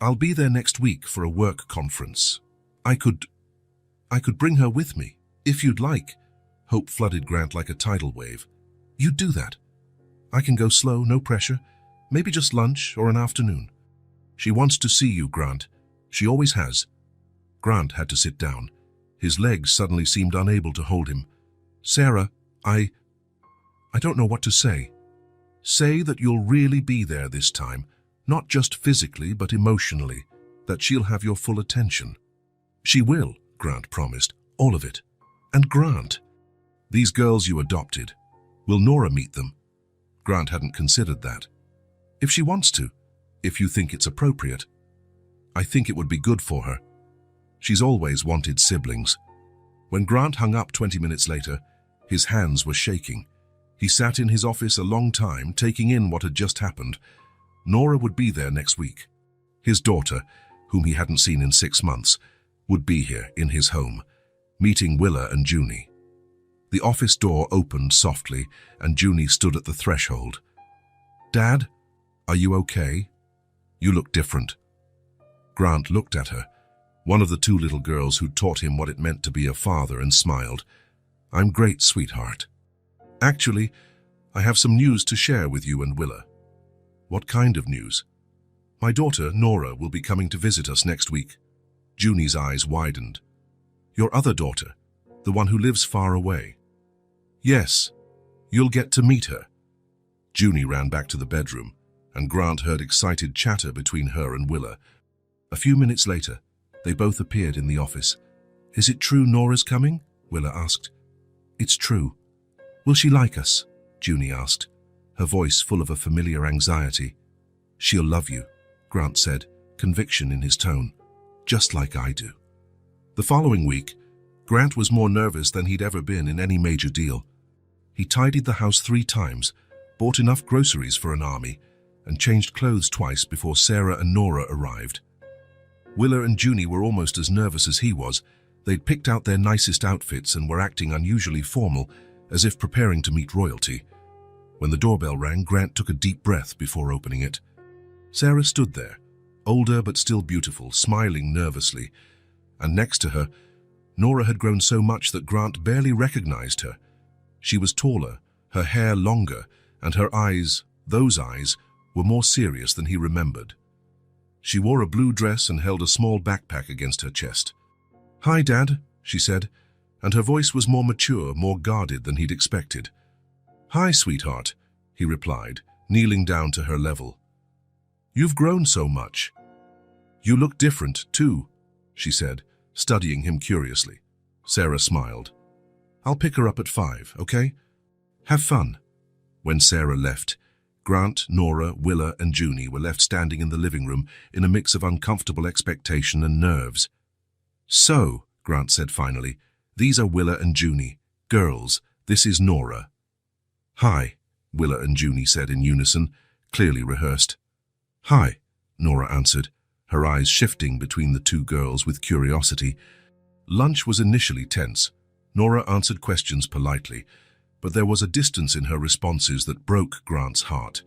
I'll be there next week for a work conference. I could bring her with me, if you'd like. Hope flooded Grant like a tidal wave. You'd do that? I can go slow, no pressure. Maybe just lunch or an afternoon. She wants to see you, Grant. She always has. Grant had to sit down. His legs suddenly seemed unable to hold him. Sarah, I don't know what to say. Say that you'll really be there this time, not just physically but emotionally, that she'll have your full attention. She will, Grant promised, all of it. And Grant, these girls you adopted, will Nora meet them? Grant hadn't considered that. If she wants to, if you think it's appropriate. I think it would be good for her. She's always wanted siblings. When Grant hung up 20 minutes later, his hands were shaking. He sat in his office a long time, taking in what had just happened. Nora would be there next week. His daughter, whom he hadn't seen in 6 months, would be here in his home, meeting Willa and Junie. The office door opened softly, and Junie stood at the threshold. Dad, are you okay? You look different. Grant looked at her, one of the 2 little girls who'd taught him what it meant to be a father, and smiled. I'm great, sweetheart. Actually, I have some news to share with you and Willa. What kind of news? My daughter, Nora, will be coming to visit us next week. Junie's eyes widened. Your other daughter, the one who lives far away. Yes, you'll get to meet her. Junie ran back to the bedroom, and Grant heard excited chatter between her and Willa. A few minutes later, they both appeared in the office. Is it true Nora's coming? Willa asked. It's true. Will she like us? Junie asked, her voice full of a familiar anxiety. She'll love you, Grant said, conviction in his tone. Just like I do. The following week, Grant was more nervous than he'd ever been in any major deal. He tidied the house 3 times, bought enough groceries for an army, and changed clothes twice before Sarah and Nora arrived. Willa and Junie were almost as nervous as he was. They'd picked out their nicest outfits and were acting unusually formal, as if preparing to meet royalty. When the doorbell rang, Grant took a deep breath before opening it. Sarah stood there, older but still beautiful, smiling nervously, and next to her, Nora had grown so much that Grant barely recognized her. She was taller, her hair longer, and her eyes, those eyes, were more serious than he remembered. She wore a blue dress and held a small backpack against her chest. Hi, Dad, she said, and her voice was more mature, more guarded than he'd expected. Hi, sweetheart, he replied, kneeling down to her level. You've grown so much. You look different, too, she said, studying him curiously. Sarah smiled. I'll pick her up at 5, okay? Have fun. When Sarah left, Grant, Nora, Willa, and Junie were left standing in the living room in a mix of uncomfortable expectation and nerves. So, Grant said finally, these are Willa and Junie. Girls, this is Nora. Hi, Willa and Junie said in unison, clearly rehearsed. "Hi," Nora answered, her eyes shifting between the two girls with curiosity. Lunch was initially tense. Nora answered questions politely, but there was a distance in her responses that broke Grant's heart.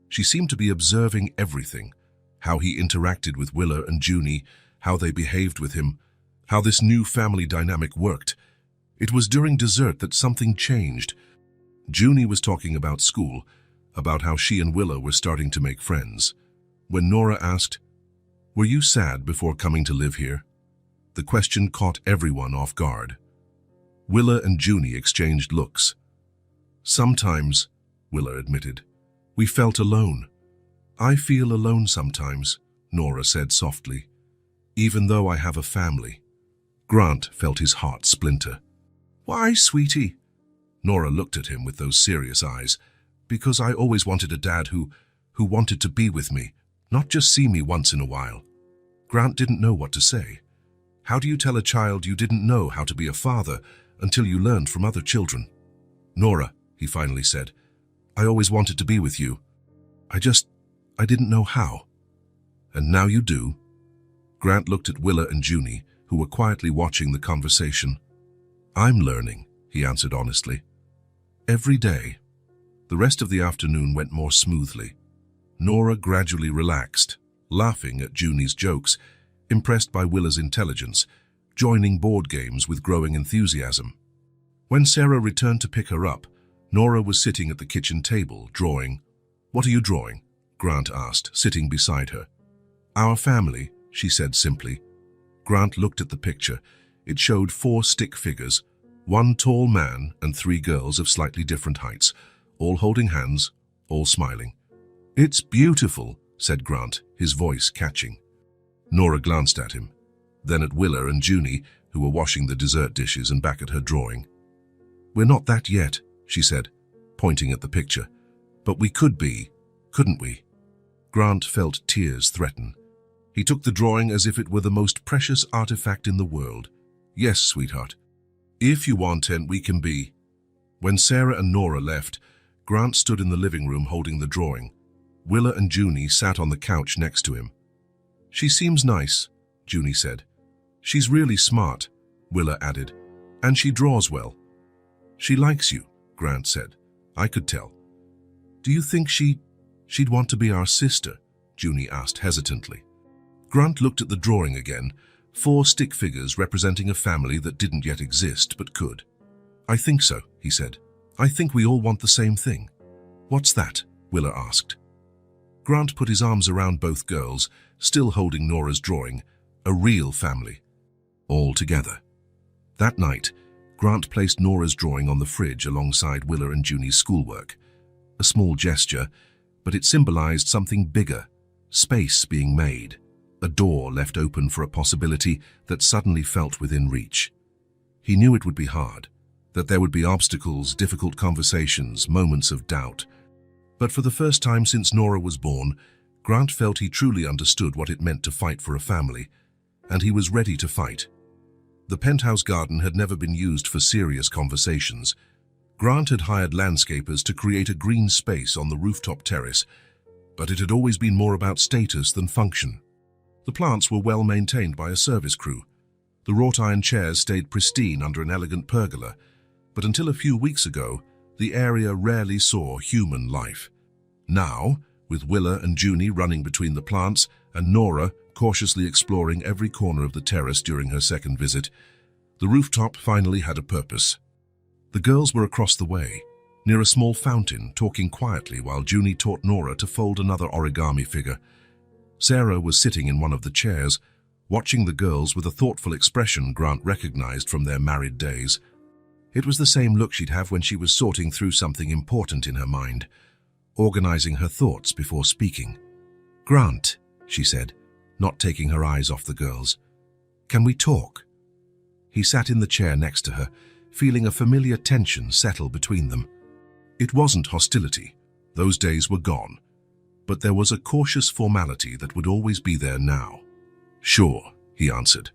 She seemed to be observing everything, how he interacted with Willa and Junie, how they behaved with him, how this new family dynamic worked. It was during dessert that something changed. Junie was talking about school, about how she and Willa were starting to make friends. When Nora asked, "Were you sad before coming to live here?" the question caught everyone off guard. Willa and Junie exchanged looks. "Sometimes," Willa admitted, "we felt alone." "I feel alone sometimes," Nora said softly, "even though I have a family." Grant felt his heart splinter. "Why, sweetie?" Nora looked at him with those serious eyes. "Because I always wanted a dad who wanted to be with me, not just see me once in a while." Grant didn't know what to say. How do you tell a child you didn't know how to be a father until you learned from other children? "Nora," he finally said, "I always wanted to be with you. I didn't know how. And now you do." Grant looked at Willa and Junie, who were quietly watching the conversation. "I'm learning," he answered honestly. "Every day." The rest of the afternoon went more smoothly. Nora gradually relaxed, laughing at Junie's jokes, impressed by Willa's intelligence, joining board games with growing enthusiasm. When Sarah returned to pick her up, Nora was sitting at the kitchen table, drawing. "What are you drawing?" Grant asked, sitting beside her. "Our family," she said simply. Grant looked at the picture. It showed 4 stick figures, 1 tall man and 3 girls of slightly different heights, all holding hands, all smiling. "It's beautiful," said Grant, his voice catching. Nora glanced at him, then at Willa and Junie, who were washing the dessert dishes, and back at her drawing. "We're not that yet," she said, pointing at the picture. "But we could be, couldn't we?" Grant felt tears threaten. He took the drawing as if it were the most precious artifact in the world. "Yes, sweetheart. If you want, and we can be." When Sarah and Nora left, Grant stood in the living room holding the drawing. Willa and Junie sat on the couch next to him. "She seems nice," Junie said. "She's really smart," Willa added. "And she draws well." "She likes you," Grant said. "I could tell." "Do you think she'd want to be our sister?" Junie asked hesitantly. Grant looked at the drawing again, 4 stick figures representing a family that didn't yet exist but could. "I think so," he said. "I think we all want the same thing." "What's that?" Willa asked. Grant put his arms around both girls, still holding Nora's drawing. A real family. All together. That night, Grant placed Nora's drawing on the fridge alongside Willa and Junie's schoolwork. A small gesture, but it symbolized something bigger. Space being made. A door left open for a possibility that suddenly felt within reach. He knew it would be hard, that there would be obstacles, difficult conversations, moments of doubt. But for the first time since Nora was born, Grant felt he truly understood what it meant to fight for a family, and he was ready to fight. The penthouse garden had never been used for serious conversations. Grant had hired landscapers to create a green space on the rooftop terrace, but it had always been more about status than function. The plants were well maintained by a service crew. The wrought iron chairs stayed pristine under an elegant pergola, but until a few weeks ago, the area rarely saw human life. Now, with Willa and Junie running between the plants and Nora cautiously exploring every corner of the terrace during her second visit, the rooftop finally had a purpose. The girls were across the way, near a small fountain, talking quietly while Junie taught Nora to fold another origami figure. Sarah was sitting in one of the chairs, watching the girls with a thoughtful expression Grant recognized from their married days. It was the same look she'd have when she was sorting through something important in her mind, organizing her thoughts before speaking. "Grant," she said, not taking her eyes off the girls. "Can we talk?" He sat in the chair next to her, feeling a familiar tension settle between them. It wasn't hostility. Those days were gone. But there was a cautious formality that would always be there now. "Sure," he answered.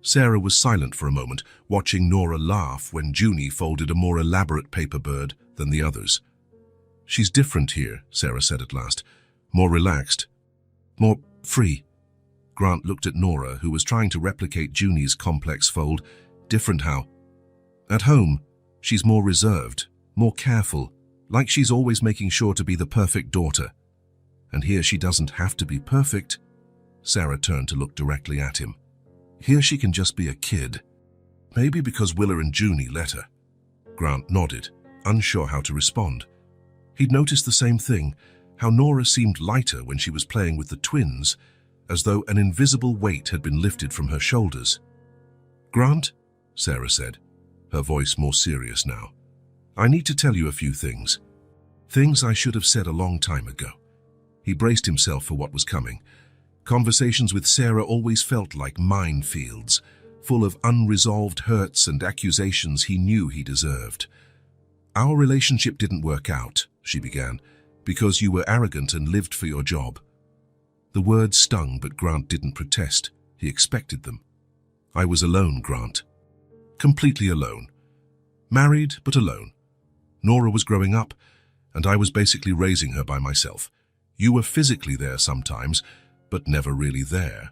Sarah was silent for a moment, watching Nora laugh when Junie folded a more elaborate paper bird than the others. She's different here, Sarah said at last. More relaxed. More free. Grant looked at Nora, who was trying to replicate Junie's complex fold. Different how? At home, she's more reserved, more careful, like she's always making sure to be the perfect daughter. And here she doesn't have to be perfect. Sarah turned to look directly at him. Here she can just be a kid. Maybe because Willa and Junie let her. Grant nodded, unsure how to respond. He'd noticed the same thing, how Nora seemed lighter when she was playing with the twins, as though an invisible weight had been lifted from her shoulders. Grant, Sarah said, her voice more serious now, I need to tell you a few things. Things I should have said a long time ago. He braced himself for what was coming. Conversations with Sarah always felt like minefields, full of unresolved hurts and accusations he knew he deserved. Our relationship didn't work out, she began, because you were arrogant and lived for your job. The words stung, but Grant didn't protest. He expected them. I was alone, Grant. Completely alone. Married, but alone. Nora was growing up, and I was basically raising her by myself. You were physically there sometimes, but never really there.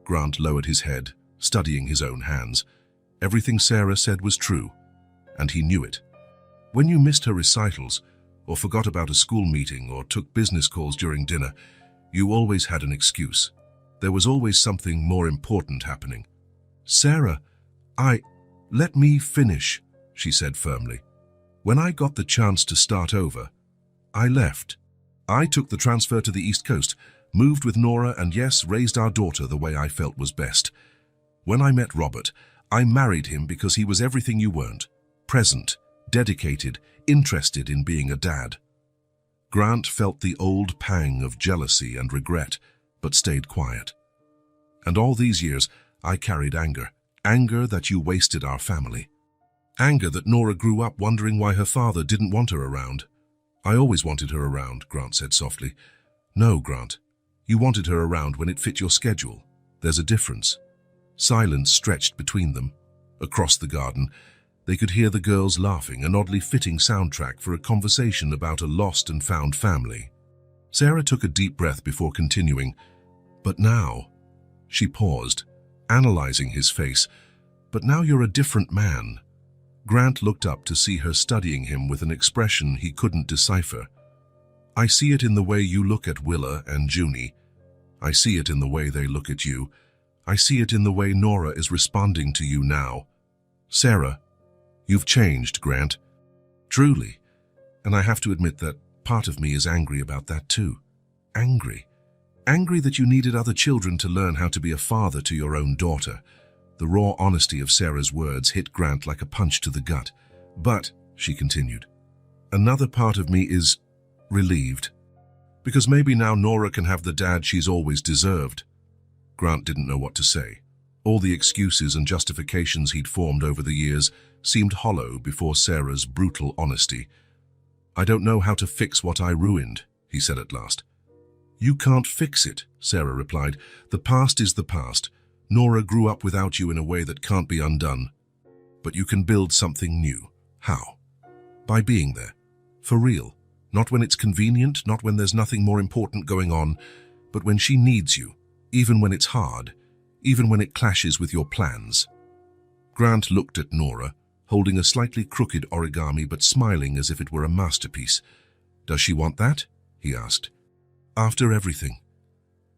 Grant lowered his head, studying his own hands. Everything Sarah said was true, and he knew it. When you missed her recitals, or forgot about a school meeting, or took business calls during dinner, you always had an excuse. There was always something more important happening. Sarah, let me finish, she said firmly. When I got the chance to start over, I left. I took the transfer to the East Coast, moved with Nora, and yes, raised our daughter the way I felt was best. When I met Robert, I married him because he was everything you weren't. Present, dedicated, interested in being a dad. Grant felt the old pang of jealousy and regret, but stayed quiet. And all these years, I carried anger. Anger that you wasted our family. Anger that Nora grew up wondering why her father didn't want her around. I always wanted her around, Grant said softly. No, Grant. You wanted her around when it fit your schedule. There's a difference. Silence stretched between them. Across the garden, they could hear the girls laughing, an oddly fitting soundtrack for a conversation about a lost and found family. Sarah took a deep breath before continuing. But now, she paused, analyzing his face. But now you're a different man. Grant looked up to see her studying him with an expression he couldn't decipher. I see it in the way you look at Willa and Junie. I see it in the way they look at you. I see it in the way Nora is responding to you now. Sarah, you've changed, Grant. Truly. And I have to admit that part of me is angry about that too. Angry. Angry that you needed other children to learn how to be a father to your own daughter. The raw honesty of Sarah's words hit Grant like a punch to the gut. But, she continued, another part of me is relieved. Because maybe now Nora can have the dad she's always deserved. Grant didn't know what to say. All the excuses and justifications he'd formed over the years seemed hollow before Sarah's brutal honesty. I don't know how to fix what I ruined, he said at last. You can't fix it, Sarah replied. The past is the past. Nora grew up without you in a way that can't be undone. But you can build something new. How? By being there. For real. Not when it's convenient, not when there's nothing more important going on, but when she needs you, even when it's hard, even when it clashes with your plans. Grant looked at Nora, holding a slightly crooked origami but smiling as if it were a masterpiece. Does she want that? He asked. After everything.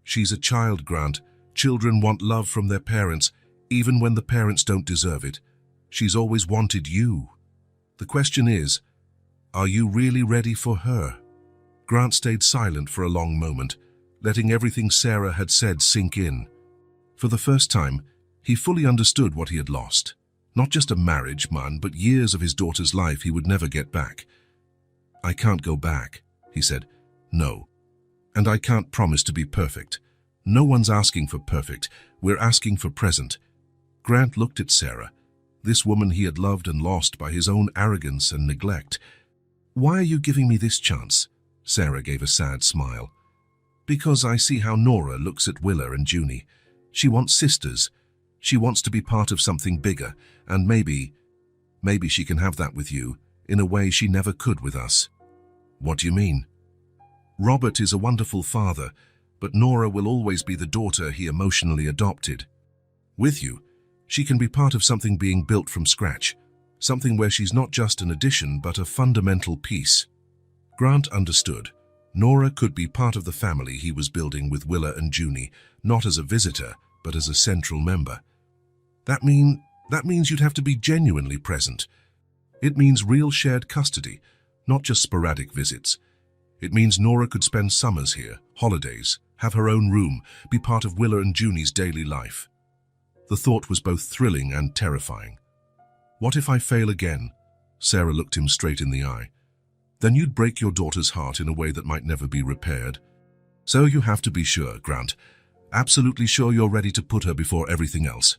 She's a child, Grant. Children want love from their parents, even when the parents don't deserve it. She's always wanted you. The question is, are you really ready for her? Grant stayed silent for a long moment, letting everything Sarah had said sink in. For the first time, he fully understood what he had lost. Not just a marriage, man, but years of his daughter's life he would never get back. I can't go back, he said. No. And I can't promise to be perfect. No one's asking for perfect. We're asking for present. Grant looked at Sarah, this woman he had loved and lost by his own arrogance and neglect. Why are you giving me this chance? Sarah gave a sad smile. Because I see how Nora looks at Willa and Junie. She wants sisters. She wants to be part of something bigger, and maybe she can have that with you, in a way she never could with us. What do you mean? Robert is a wonderful father, but Nora will always be the daughter he emotionally adopted. With you, she can be part of something being built from scratch, something where she's not just an addition but a fundamental piece. Grant understood. Nora could be part of the family he was building with Willa and Junie, not as a visitor, but as a central member. That means you'd have to be genuinely present. It means real shared custody, not just sporadic visits. It means Nora could spend summers here, holidays, have her own room, be part of Willa and Junie's daily life. The thought was both thrilling and terrifying. What if I fail again? Sarah looked him straight in the eye. Then you'd break your daughter's heart in a way that might never be repaired. So you have to be sure, Grant. Absolutely sure you're ready to put her before everything else.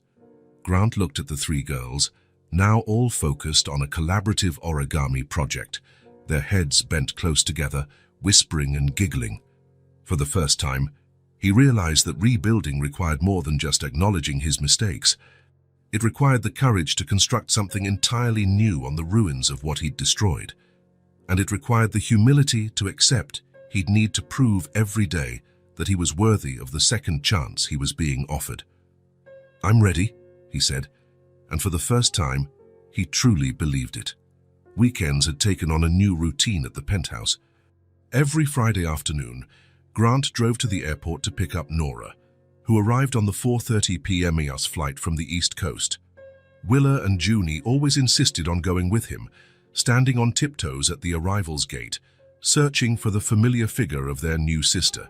Grant looked at the three girls, now all focused on a collaborative origami project, their heads bent close together, whispering and giggling. For the first time, he realized that rebuilding required more than just acknowledging his mistakes. It required the courage to construct something entirely new on the ruins of what he'd destroyed. And it required the humility to accept he'd need to prove every day that he was worthy of the second chance he was being offered. "I'm ready," he said, and for the first time, he truly believed it. Weekends had taken on a new routine at the penthouse. Every Friday afternoon, Grant drove to the airport to pick up Nora, who arrived on the 4:30 p.m. EOS flight from the East Coast. Willa and Junie always insisted on going with him, standing on tiptoes at the arrivals gate, searching for the familiar figure of their new sister.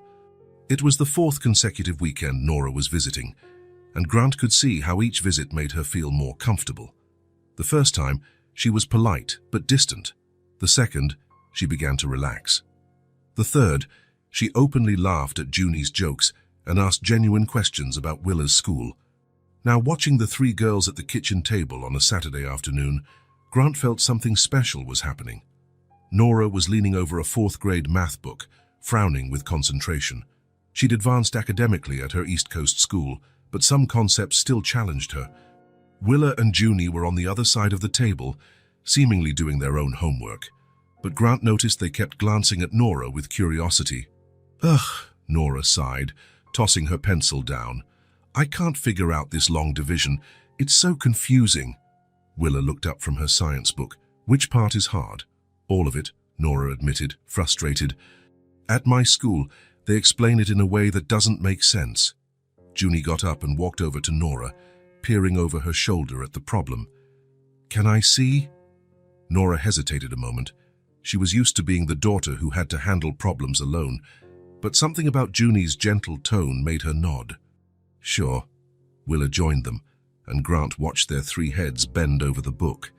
It was the fourth consecutive weekend Nora was visiting, and Grant could see how each visit made her feel more comfortable. The first time, she was polite but distant. The second, she began to relax. The third, she openly laughed at Junie's jokes and asked genuine questions about Willa's school. Now, watching the three girls at the kitchen table on a Saturday afternoon, Grant felt something special was happening. Nora was leaning over a fourth-grade math book, frowning with concentration. She'd advanced academically at her East Coast school, but some concepts still challenged her. Willa and Junie were on the other side of the table, seemingly doing their own homework. But Grant noticed they kept glancing at Nora with curiosity. "Ugh," Nora sighed, tossing her pencil down. "I can't figure out this long division. It's so confusing." Willa looked up from her science book. "Which part is hard?" "All of it," Nora admitted, frustrated. "At my school, they explain it in a way that doesn't make sense." Junie got up and walked over to Nora, peering over her shoulder at the problem. "Can I see?" Nora hesitated a moment. She was used to being the daughter who had to handle problems alone, but something about Junie's gentle tone made her nod. "Sure." Willa joined them, and Grant watched their three heads bend over the book.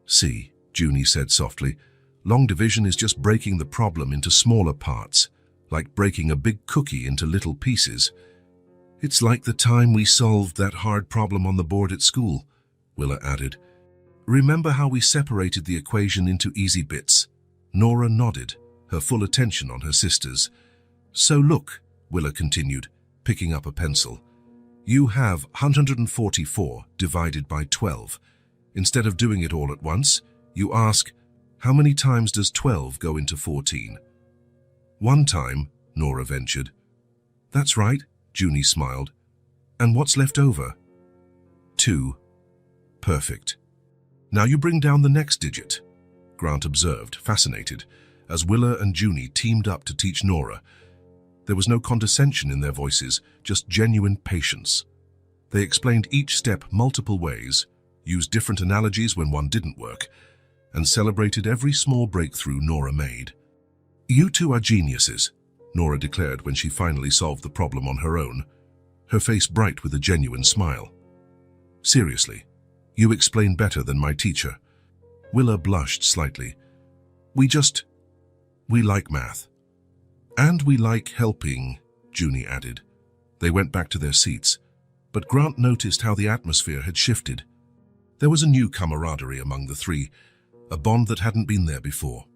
"See," Junie said softly, "long division is just breaking the problem into smaller parts, like breaking a big cookie into little pieces." "It's like the time we solved that hard problem on the board at school," Willa added. "Remember how we separated the equation into easy bits?" Nora nodded, her full attention on her sisters. "So look," Willa continued, picking up a pencil. "You have 144 divided by 12. Instead of doing it all at once, you ask, how many times does 12 go into 14? "One time," Nora ventured. "That's right," Junie smiled. "And what's left over?" 2. "Perfect. Now you bring down the next digit," Grant observed, fascinated, as Willa and Junie teamed up to teach Nora. There was no condescension in their voices, just genuine patience. They explained each step multiple ways, used different analogies when one didn't work, and celebrated every small breakthrough Nora made. "You two are geniuses," Nora declared when she finally solved the problem on her own, her face bright with a genuine smile. "Seriously, you explain better than my teacher." Willa blushed slightly. We like math." "And we like helping," Junie added. They went back to their seats, but Grant noticed how the atmosphere had shifted. There was a new camaraderie among the three, a bond that hadn't been there before.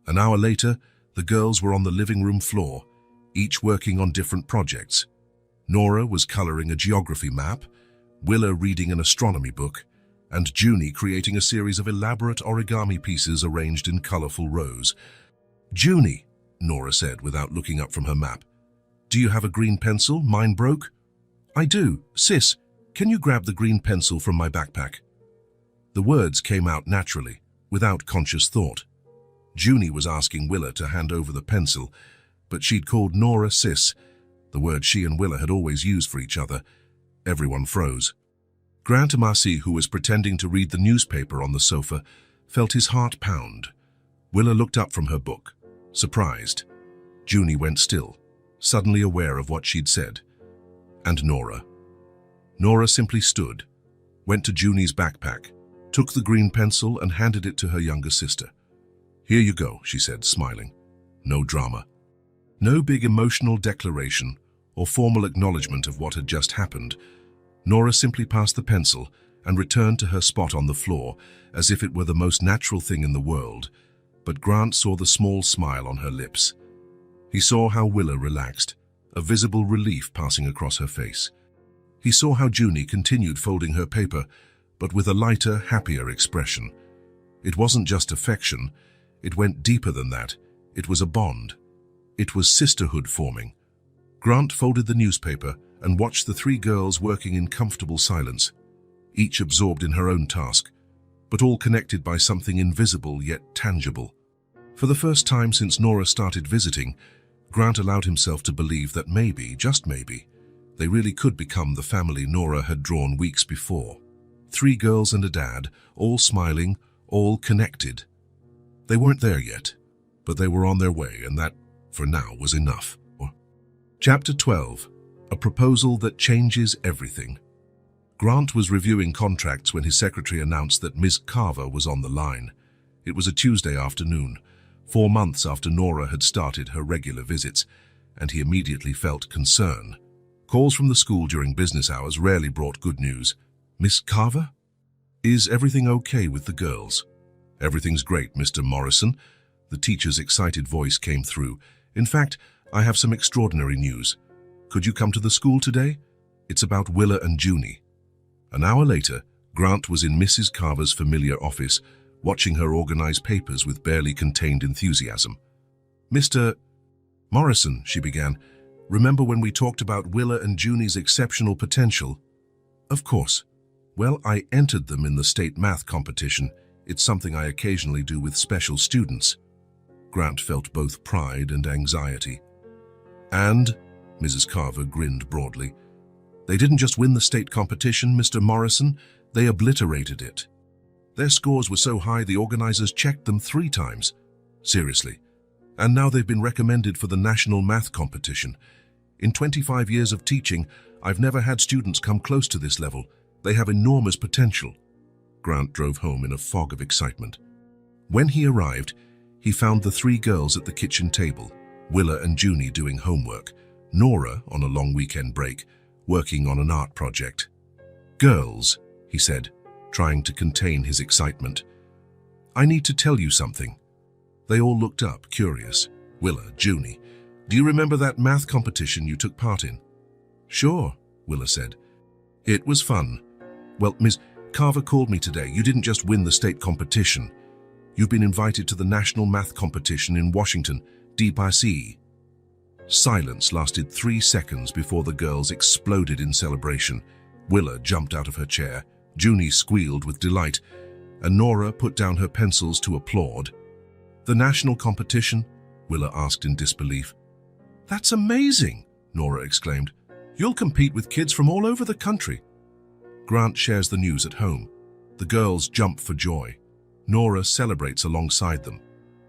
An hour later, the girls were on the living room floor, each working on different projects. Nora was coloring a geography map, Willa reading an astronomy book, and Junie creating a series of elaborate origami pieces arranged in colorful rows. Junie, Nora said without looking up from her map. Do you have a green pencil? Mine broke. I do. Sis, can you grab the green pencil from my backpack? The words came out naturally, without conscious thought. Junie was asking Willa to hand over the pencil, but she'd called Nora sis, the word she and Willa had always used for each other. Everyone froze. Grant Amaze, who was pretending to read the newspaper on the sofa, felt his heart pound. Willa looked up from her book, surprised. Junie went still, suddenly aware of what she'd said. And Nora? Nora simply stood, went to Junie's backpack, took the green pencil and handed it to her younger sister. Here you go, she said, smiling. No drama. No big emotional declaration or formal acknowledgement of what had just happened. Nora simply passed the pencil and returned to her spot on the floor as if it were the most natural thing in the world. But Grant saw the small smile on her lips. He saw how Willa relaxed, a visible relief passing across her face. He saw how Junie continued folding her paper, but with a lighter, happier expression. It wasn't just affection, it went deeper than that. It was a bond. It was sisterhood forming. Grant folded the newspaper and watched the three girls working in comfortable silence, each absorbed in her own task, but all connected by something invisible yet tangible. For the first time since Nora started visiting, Grant allowed himself to believe that maybe, just maybe, they really could become the family Nora had drawn weeks before. Three girls and a dad, all smiling, all connected. They weren't there yet, but they were on their way, and that, for now, was enough. Chapter 12. A proposal that changes everything. Grant was reviewing contracts when his secretary announced that Ms. Carver was on the line. It was a Tuesday afternoon, 4 months after Nora had started her regular visits, and he immediately felt concern. Calls from the school during business hours rarely brought good news. Miss Carver? Is everything okay with the girls? Everything's great, Mr. Morrison. The teacher's excited voice came through. In fact, I have some extraordinary news. Could you come to the school today? It's about Willa and Junie. An hour later, Grant was in Mrs. Carver's familiar office, watching her organize papers with barely contained enthusiasm. Mr. Morrison, she began, remember when we talked about Willa and Junie's exceptional potential? Of course. Well, I entered them in the state math competition. It's something I occasionally do with special students. Grant felt both pride and anxiety. And, Mrs. Carver grinned broadly, they didn't just win the state competition, Mr. Morrison, they obliterated it. Their scores were so high the organizers checked them 3 times. Seriously. And now they've been recommended for the national math competition. In 25 years of teaching, I've never had students come close to this level. They have enormous potential. Grant drove home in a fog of excitement. When he arrived, he found the 3 girls at the kitchen table, Willa and Junie doing homework, Nora, on a long weekend break, working on an art project. Girls, he said, trying to contain his excitement. I need to tell you something. They all looked up, curious. Willa, Junie, do you remember that math competition you took part in? Sure, Willa said. It was fun. Well, Ms. Carver called me today. You didn't just win the state competition. You've been invited to the national math competition in Washington, D.C. Silence lasted 3 seconds before the girls exploded in celebration. Willa jumped out of her chair, Junie squealed with delight, and Nora put down her pencils to applaud. The national competition? Willa asked in disbelief. That's amazing, Nora exclaimed. You'll compete with kids from all over the country. Grant shares the news at home. The girls jump for joy. Nora celebrates alongside them.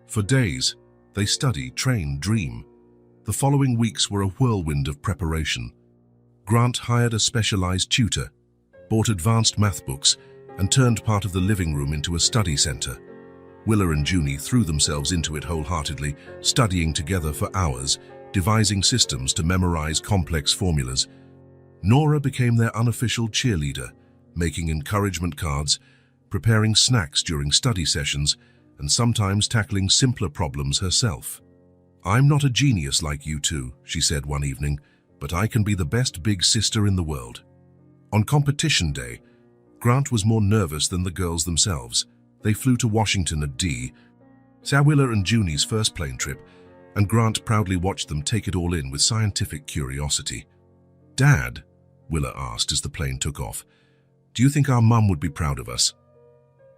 For days, they study, train, dream. The following weeks were a whirlwind of preparation. Grant hired a specialized tutor, bought advanced math books, and turned part of the living room into a study center. Willa and Junie threw themselves into it wholeheartedly, studying together for hours, devising systems to memorize complex formulas. Nora became their unofficial cheerleader, making encouragement cards, preparing snacks during study sessions, and sometimes tackling simpler problems herself. I'm not a genius like you two, she said one evening, but I can be the best big sister in the world. On competition day, Grant was more nervous than the girls themselves. They flew to Washington at D.C. Willa and Junie's first plane trip, and Grant proudly watched them take it all in with scientific curiosity. "Dad," Willa asked as the plane took off, "do you think our mum would be proud of us?"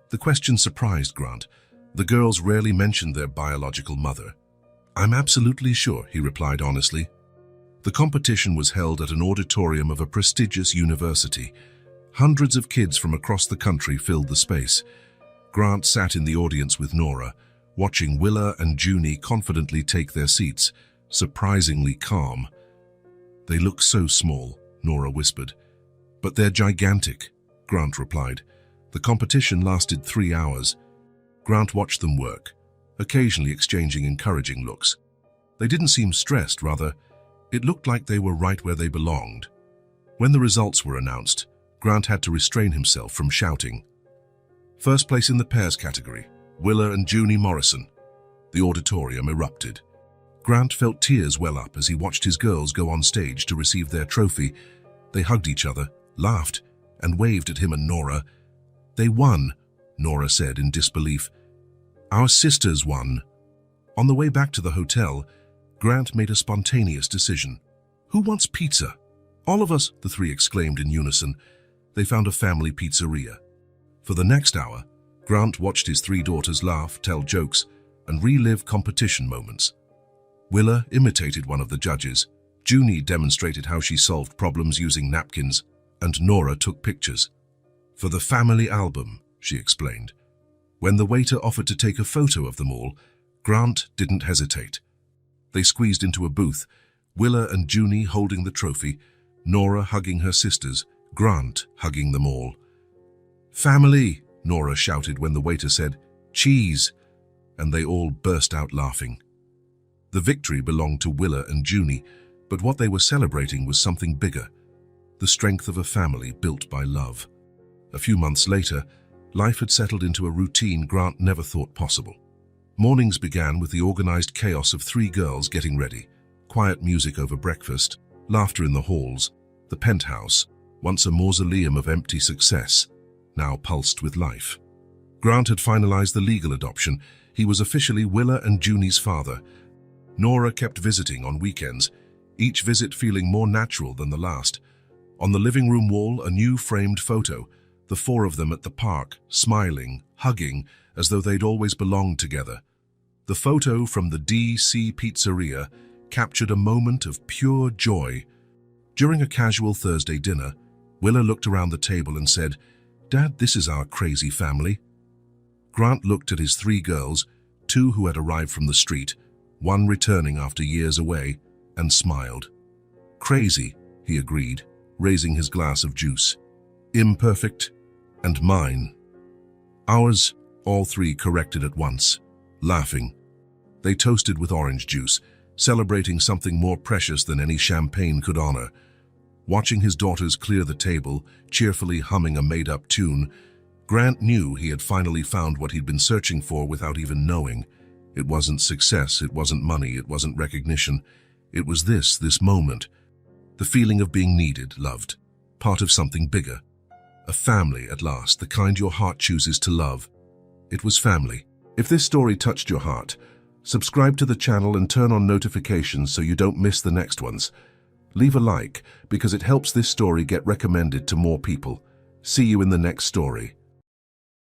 The question surprised Grant. The girls rarely mentioned their biological mother. "I'm absolutely sure," he replied honestly. The competition was held at an auditorium of a prestigious university. Hundreds of kids from across the country filled the space. Grant sat in the audience with Nora, watching Willa and Junie confidently take their seats, surprisingly calm. "They look so small," Nora whispered. "But they're gigantic," Grant replied. The competition lasted 3 hours. Grant watched them work, occasionally exchanging encouraging looks. They didn't seem stressed, rather, it looked like they were right where they belonged. When the results were announced, Grant had to restrain himself from shouting. First place in the pairs category, Willa and Junie Morrison. The auditorium erupted. Grant felt tears well up as he watched his girls go on stage to receive their trophy. They hugged each other, laughed, and waved at him and Nora. "They won," Nora said in disbelief. "Our sisters won." On the way back to the hotel, Grant made a spontaneous decision. "Who wants pizza?" "All of us," the three exclaimed in unison. They found a family pizzeria. For the next hour, Grant watched his 3 daughters laugh, tell jokes, and relive competition moments. Willa imitated one of the judges, Junie demonstrated how she solved problems using napkins, and Nora took pictures. "For the family album," she explained. When the waiter offered to take a photo of them all, Grant didn't hesitate. They squeezed into a booth, Willa and Junie holding the trophy, Nora hugging her sisters, Grant hugging them all. "Family," Nora shouted when the waiter said, "Cheese," and they all burst out laughing. The victory belonged to Willa and Junie, but what they were celebrating was something bigger, the strength of a family built by love. A few months later, life had settled into a routine Grant never thought possible. Mornings began with the organized chaos of 3 girls getting ready, quiet music over breakfast, laughter in the halls. The penthouse, once a mausoleum of empty success, now pulsed with life. Grant had finalized the legal adoption. He was officially Willa and Junie's father. Nora kept visiting on weekends, each visit feeling more natural than the last. On the living room wall, a new framed photo, the 4 of them at the park, smiling, hugging, as though they'd always belonged together. The photo from the D.C. pizzeria captured a moment of pure joy. During a casual Thursday dinner, Willa looked around the table and said, "Dad, this is our crazy family." Grant looked at his 3 girls, 2 who had arrived from the street, 1 returning after years away, and smiled. "Crazy," he agreed, raising his glass of juice. "Imperfect, and mine." "Ours," all 3 corrected at once, laughing. They toasted with orange juice, celebrating something more precious than any champagne could honor. Watching his daughters clear the table, cheerfully humming a made-up tune, Grant knew he had finally found what he'd been searching for without even knowing. It wasn't success, it wasn't money, it wasn't recognition. It was this moment. The feeling of being needed, loved, part of something bigger. A family at last, the kind your heart chooses to love. It was family. If this story touched your heart, subscribe to the channel and turn on notifications so you don't miss the next ones. Leave a like because it helps this story get recommended to more people. See you in the next story.